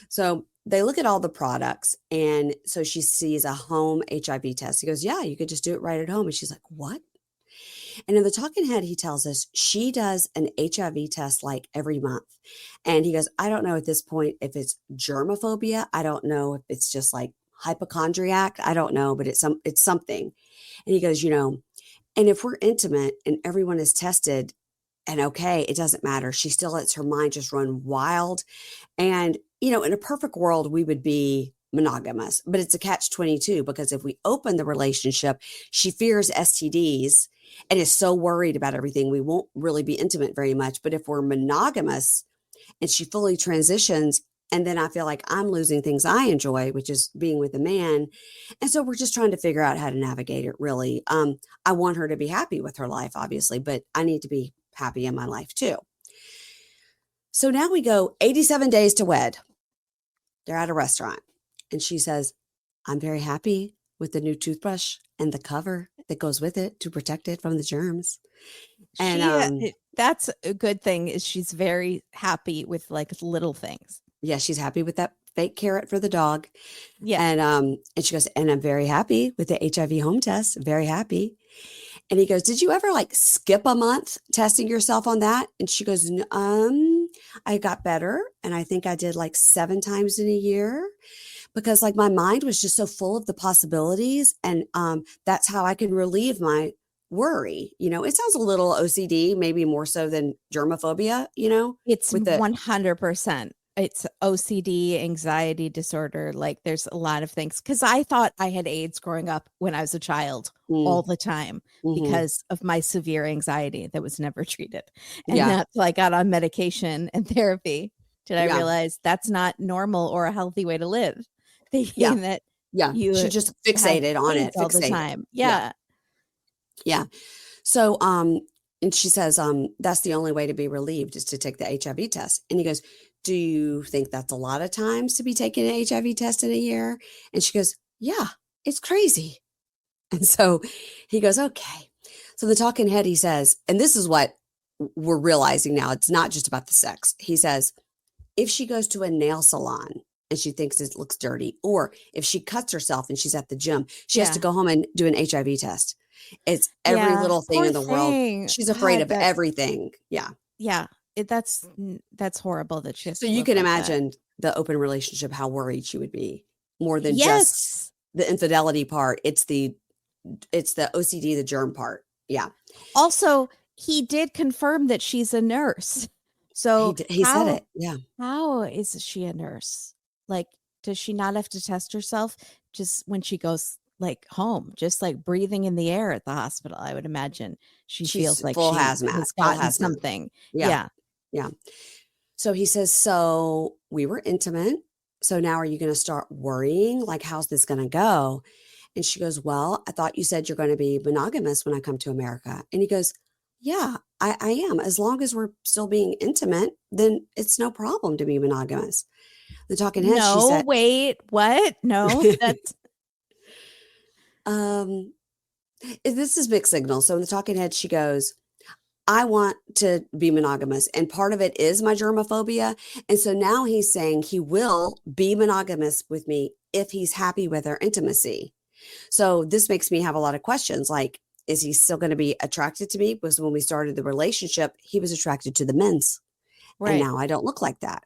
So they look at all the products. And so she sees a home HIV test. He goes, yeah, you could just do it right at home. And she's like, what? And in the talking head, he tells us she does an HIV test like every month. And he goes, I don't know at this point if it's germophobia. I don't know if it's just like hypochondriac. I don't know, but it's something. And he goes, and if we're intimate and everyone is tested and okay, it doesn't matter. She still lets her mind just run wild. And, in a perfect world, we would be monogamous, but it's a catch-22 because if we open the relationship, she fears STDs and is so worried about everything. We won't really be intimate very much. But if we're monogamous and she fully transitions, and then I feel like I'm losing things I enjoy, which is being with a man. And so we're just trying to figure out how to navigate it, really. I want her to be happy with her life, obviously, but I need to be happy in my life too. So now we go 87 days to wed. They're at a restaurant. And she says, I'm very happy with the new toothbrush and the cover that goes with it to protect it from the germs. And that's a good thing is she's very happy with like little things. Yeah, she's happy with that fake carrot for the dog. Yeah. And she goes, and I'm very happy with the HIV home test. Very happy. And he goes, did you ever like skip a month testing yourself on that? And she goes, I got better. And I think I did like 7 times in a year because like my mind was just so full of the possibilities. And that's how I can relieve my worry. It sounds a little OCD, maybe more so than germophobia, It's 100%. It's OCD, anxiety disorder. Like there's a lot of things. Because I thought I had AIDS growing up when I was a child all the time because of my severe anxiety that was never treated. And that's why I got on medication and therapy. Did I realize that's not normal or a healthy way to live? Thinking that you should just fixated on it all the time. Yeah. So, and she says, that's the only way to be relieved is to take the HIV test. And he goes, do you think that's a lot of times to be taking an HIV test in a year? And she goes, yeah, it's crazy. And so he goes, okay. So the talking head, he says, and this is what we're realizing now. It's not just about the sex. He says, if she goes to a nail salon and she thinks it looks dirty, or if she cuts herself and she's at the gym, she has to go home and do an HIV test. It's every little thing in the world. She's afraid of everything. Yeah. Yeah. That's horrible that she has so you can imagine the open relationship, how worried she would be more than just the infidelity part. It's the OCD, the germ part. Yeah. Also, he did confirm that she's a nurse. So he said it. Yeah. How is she a nurse? Like, does she not have to test herself just when she goes like home, just like breathing in the air at the hospital? I would imagine she feels like full she hazmat, has gotten something. Yeah. So he says, so we were intimate. So now are you going to start worrying? Like, how's this going to go? And she goes, well, I thought you said you're going to be monogamous when I come to America. And he goes, yeah, I am. As long as we're still being intimate, then it's no problem to be monogamous. The talking head, she said, wait, what? No, that's this is mixed signal. So in the talking head, she goes, I want to be monogamous. And part of it is my germophobia. And so now he's saying he will be monogamous with me if he's happy with our intimacy. So this makes me have a lot of questions. Like, is he still going to be attracted to me? Because when we started the relationship, he was attracted to the men's. Right. And now I don't look like that.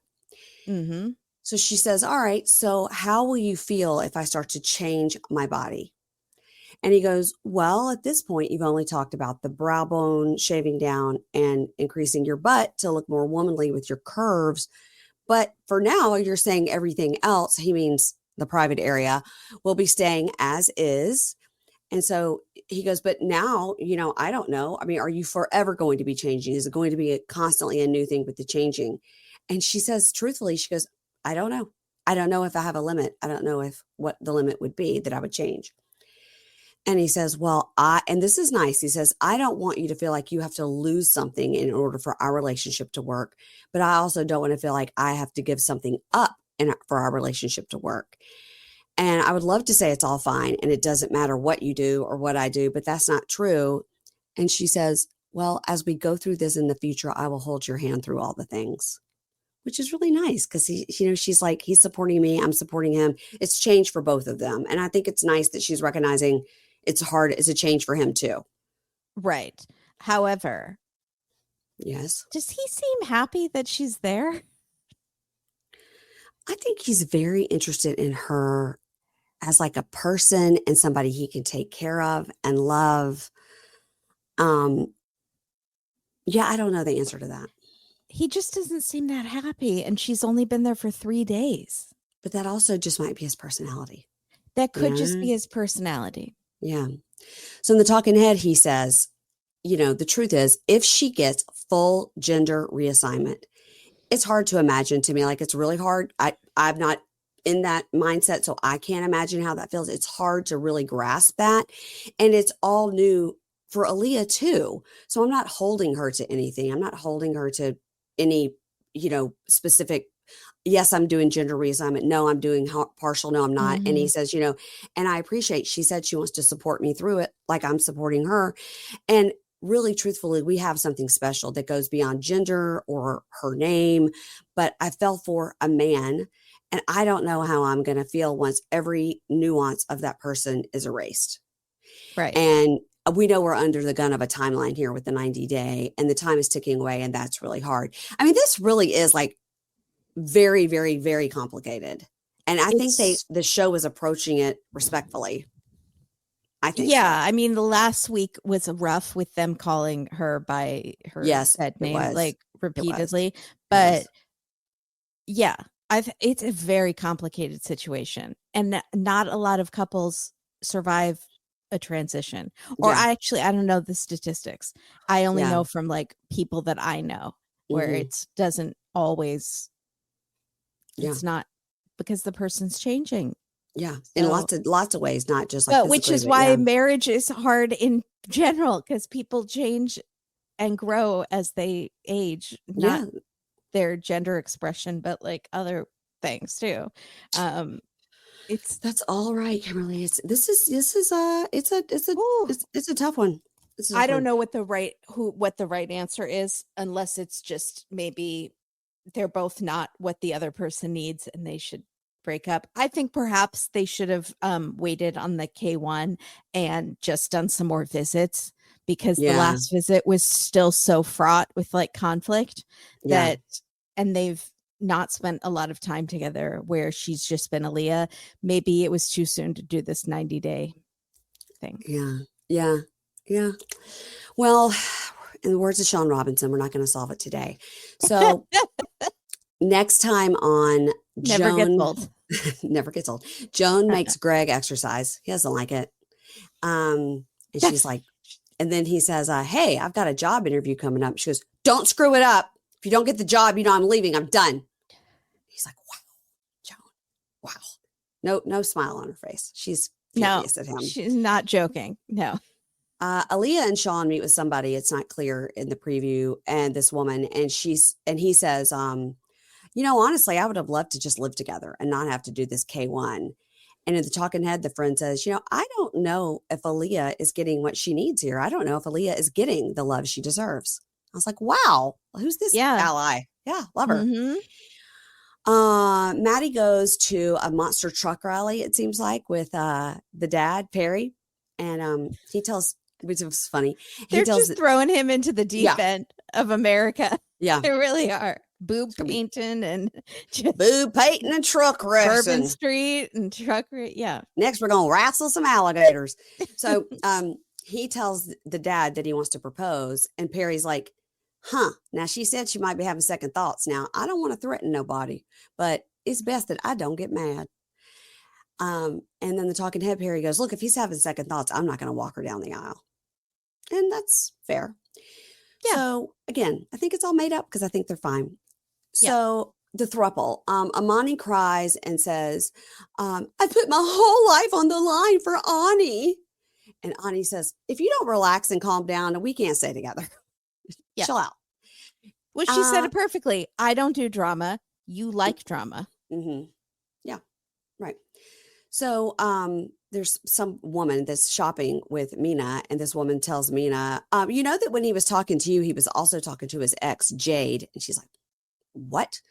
Mm-hmm. So she says, all right, so how will you feel if I start to change my body? And he goes, well, at this point, you've only talked about the brow bone shaving down and increasing your butt to look more womanly with your curves. But for now, you're saying everything else. He means the private area will be staying as is. And so he goes, but now, I don't know. I mean, are you forever going to be changing? Is it going to be constantly a new thing with the changing? And she says, truthfully, she goes, I don't know. I don't know if I have a limit. I don't know what the limit would be that I would change. And he says, well, and this is nice. He says, I don't want you to feel like you have to lose something in order for our relationship to work. But I also don't want to feel like I have to give something up for our relationship to work. And I would love to say it's all fine and it doesn't matter what you do or what I do, but that's not true. And she says, well, as we go through this in the future, I will hold your hand through all the things, which is really nice because she's like, he's supporting me, I'm supporting him. It's change for both of them. And I think it's nice that she's recognizing it's hard. It's a change for him too. Right. However, yes. Does he seem happy that she's there? I think he's very interested in her as like a person and somebody he can take care of and love. Yeah, I don't know the answer to that. He just doesn't seem that happy, and she's only been there for 3 days. But that also just might be his personality. That could just be his personality. Yeah. So in the talking head, he says, the truth is, if she gets full gender reassignment, it's hard to imagine to me. Like, it's really hard. I'm not in that mindset, so I can't imagine how that feels. It's hard to really grasp that. And it's all new for Aaliyah too. So I'm not holding her to anything. I'm not holding her to any, specific, yes, I'm doing gender reassignment. No, I'm doing partial. No, I'm not. And he says, and I appreciate, she said she wants to support me through it, like I'm supporting her. And really, truthfully, we have something special that goes beyond gender or her name. But I fell for a man, and I don't know how I'm going to feel once every nuance of that person is erased. Right. And we know we're under the gun of a timeline here with the 90-day, and the time is ticking away, and that's really hard. I mean, this really is like very, very, very complicated. And I think the show is approaching it respectfully. I think. Yeah. So. I mean, the last week was rough with them calling her by her said name, like repeatedly. But yeah, it's a very complicated situation, and not a lot of couples survive a transition. Or I don't know the statistics. I only know from like people that I know where it doesn't always. It's not because the person's changing. Yeah, so, in lots of ways, not just like. But which is why marriage is hard in general, because people change and grow as they age. Not their gender expression, but like other things too. That's all right, Kimberly. It's a tough one. I don't know what the right answer is, unless it's just maybe they're both not what the other person needs and they should break up. I think perhaps they should have waited on the K1 and just done some more visits, because the last visit was still so fraught with like conflict that, and they've not spent a lot of time together where she's just been Aaliyah. Maybe it was too soon to do this 90-day thing. Yeah. Well, in the words of Sean Robinson, we're not going to solve it today. So next time on Never Joan, gets old. Never gets old. Joan makes Greg exercise. He doesn't like it. And she's like, and then he says, hey, I've got a job interview coming up. She goes, don't screw it up. If you don't get the job, I'm leaving. I'm done. He's like, wow, Joan, wow. No smile on her face. She's furious at him. She's not joking. No. Aaliyah and Sean meet with somebody. It's not clear in the preview, and this woman, and he says, honestly, I would have loved to just live together and not have to do this K1. And in the talking head, the friend says, I don't know if Aaliyah is getting what she needs here. I don't know if Aaliyah is getting the love she deserves. I was like, wow, who's this ally? Yeah, love her. Maddie goes to a monster truck rally, it seems like, with the dad, Perry. And he tells, which was funny. They're just throwing him into the deep end of America. Yeah. They really are. Boob painting and truck racing. Bourbon Street and truck. Yeah. Next, we're going to wrestle some alligators. So he tells the dad that he wants to propose. And Perry's like, now she said she might be having second thoughts. Now, I don't want to threaten nobody, but it's best that I don't get mad. And then the talking head, Perry goes, look, if he's having second thoughts, I'm not going to walk her down the aisle. And that's fair. Yeah. So again, I think it's all made up because I think they're fine. Yeah. So the throuple, Amani cries and says, I put my whole life on the line for Ani. And Ani says, if you don't relax and calm down, we can't stay together. Chill out. Well, she said it perfectly. I don't do drama. You like drama. Mm-hmm. Yeah. Right. So there's some woman that's shopping with Mina, and this woman tells Mina, you know that when he was talking to you, he was also talking to his ex, Jade. And she's like, what?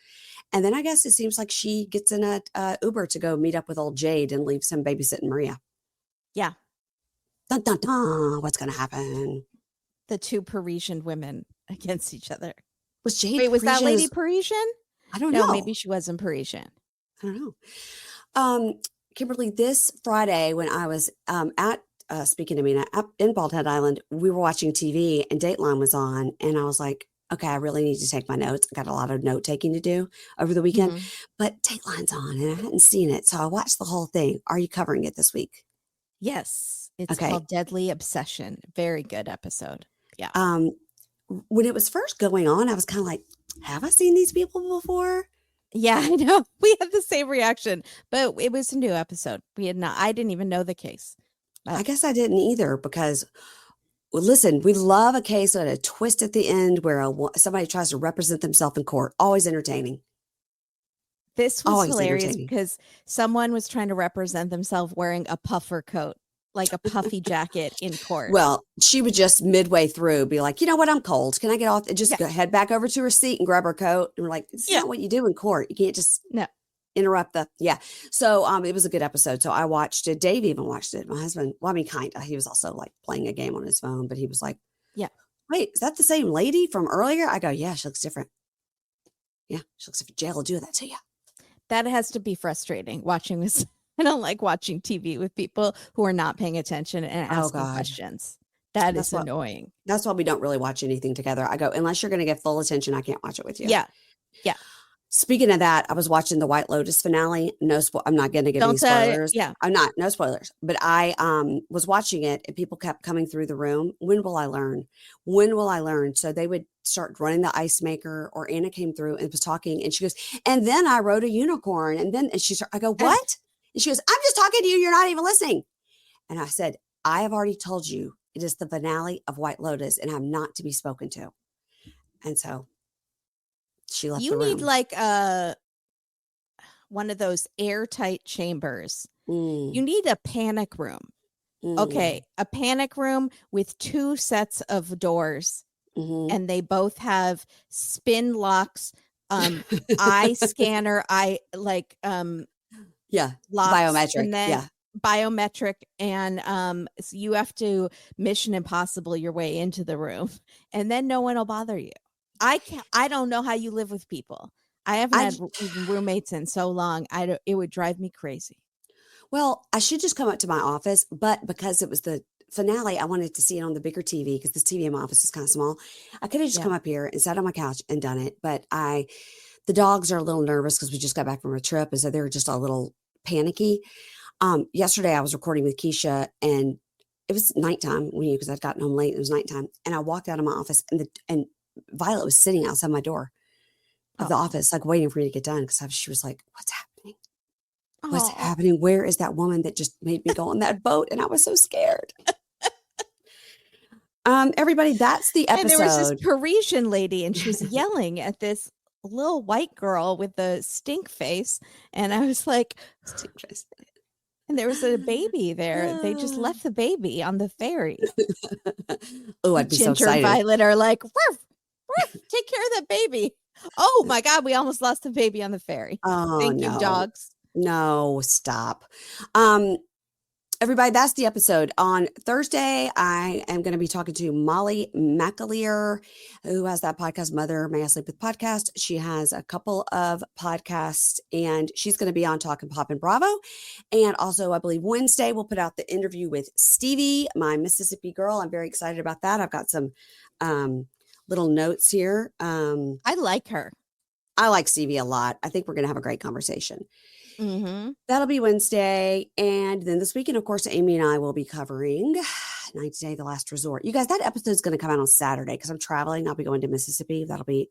And then I guess it seems like she gets in a Uber to go meet up with old Jade and leaves him babysitting Maria. Yeah. Dun, dun, dun. What's going to happen? The two Parisian women against each other. Was Jade Wait, was that lady Parisian? I don't know. No, maybe she wasn't Parisian. I don't know. Kimberly, this Friday when I was at speaking to Mina up in Bald Head Island, we were watching TV and Dateline was on, and I was like, okay, I really need to take my notes. I got a lot of note taking to do over the weekend, but Dateline's on and I hadn't seen it, so I watched the whole thing. Are you covering it this week? Yes, it's called Deadly Obsession. Very good episode. Yeah. When it was first going on, I was kind of like, have I seen these people before? Yeah, I know. We had the same reaction, but it was a new episode. We had not. I didn't even know the case. I guess I didn't either because, well, listen, we love a case with a twist at the end where somebody tries to represent themselves in court. Always entertaining. This was hilarious because someone was trying to represent themselves wearing a puffer coat, like a puffy jacket in court. Well, she would just midway through be like, you know what? I'm cold. Can I get off? And just head back over to her seat and grab her coat. And we're like, it's not what you do in court. You can't just interrupt the, So it was a good episode. So I watched it. Dave even watched it. My husband, well, I mean, kind of. He was also like playing a game on his phone, but he was like, wait, is that the same lady from earlier? I go, yeah, she looks different. Yeah, she looks different. Jail will do that to you. That has to be frustrating watching this. I don't like watching TV with people who are not paying attention and asking questions. That's annoying. That's why we don't really watch anything together. I go, unless you're going to get full attention, I can't watch it with you. Yeah. Yeah. Speaking of that, I was watching the White Lotus finale. I'm not going to give any spoilers. I'm not. No spoilers. But I was watching it and people kept coming through the room. When will I learn? When will I learn? So they would start running the ice maker, or Anna came through and was talking and she goes, and then I rode a unicorn. And then I go, what? And she goes, I'm just talking to you. You're not even listening. And I said, I have already told you it is the finale of White Lotus and I'm not to be spoken to. And so she left the room. You need like one of those airtight chambers. You need a panic room. Okay. A panic room with 2 sets of doors. And they both have spin locks, eye scanner, locks, biometric, and then biometric, and so you have to Mission Impossible your way into the room, and then no one will bother you. I don't know how you live with people. I haven't had roommates in so long. It would drive me crazy. Well, I should just come up to my office, but because it was the finale, I wanted to see it on the bigger TV because this TV in my office is kind of small. I could have just come up here and sat on my couch and done it, but the dogs are a little nervous because we just got back from a trip, and so they're just a little panicky. Yesterday I was recording with Keisha and it was nighttime because I'd gotten home late. It was nighttime, and I walked out of my office and Violet was sitting outside my door of the office, like waiting for me to get done because she was like, "What's happening? What's happening? Where is that woman that just made me go on that boat?" And I was so scared. Everybody, that's the episode. And there was this Parisian lady, and she was yelling at this little white girl with the stink face, and I was like, stink face. And there was a baby there. They just left the baby on the ferry. Oh, I'd be so excited. Ginger and Violet are like, "Ruff, ruff, take care of that baby." Oh my God, we almost lost the baby on the ferry. Oh, Thank you, dogs. No, stop. Everybody, that's the episode. On Thursday, I am going to be talking to Molly McAleer, who has that podcast, Mother May I Sleep With podcast. She has a couple of podcasts, and she's going to be on Talkin' Pop and Bravo. And also, I believe Wednesday, we'll put out the interview with Stevie, my Mississippi girl. I'm very excited about that. I've got some little notes here. I like her. I like Stevie a lot. I think we're going to have a great conversation. That'll be Wednesday. And then this weekend, of course, Amy and I will be covering 90 Day, The Last Resort. You guys, that episode is going to come out on Saturday because I'm traveling. I'll be going to Mississippi. That'll be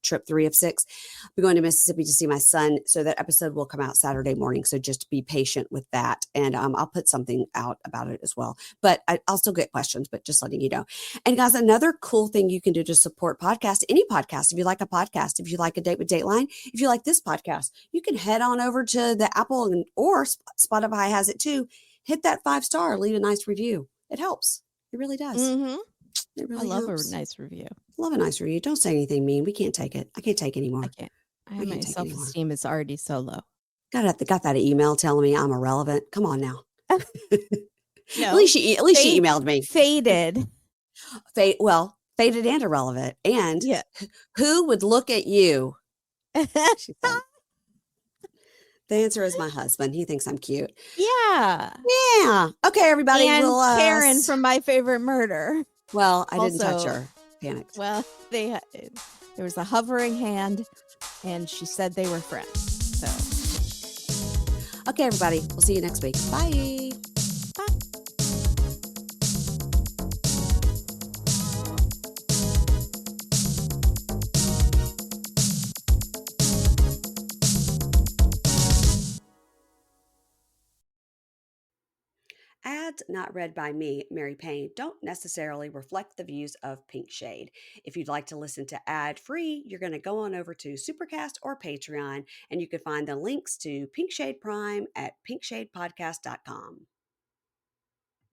trip 3 of 6. I'll be going to Mississippi to see my son. So that episode will come out Saturday morning. So just be patient with that. And I'll put something out about it as well. But I'll still get questions, but just letting you know. And guys, another cool thing you can do to support podcast, any podcast, if you like a podcast, if you like A Date with Dateline, if you like this podcast, you can head on over to the Apple or Spotify has it too. Hit that 5-star, leave a nice review. It helps. It really does. It really I love helps. a nice review. Love a nice review. Don't say anything mean. We can't take it. I can't take anymore. I can't. My self-esteem is already so low. Got that email telling me I'm irrelevant. Come on now. No, at least she emailed me. Faded and irrelevant. And who would look at you? The answer is my husband. He thinks I'm cute. Yeah. Yeah. Okay, everybody. And we'll Karen from My Favorite Murder. Well, I didn't touch her. Panicked. Well, there was a hovering hand, and she said they were friends. So, okay, everybody. We'll see you next week. Bye. Ads not read by me, Mary Payne, don't necessarily reflect the views of Pink Shade. If you'd like to listen to ad-free, you're going to go on over to Supercast or Patreon, and you can find the links to Pink Shade Prime at pinkshadepodcast.com.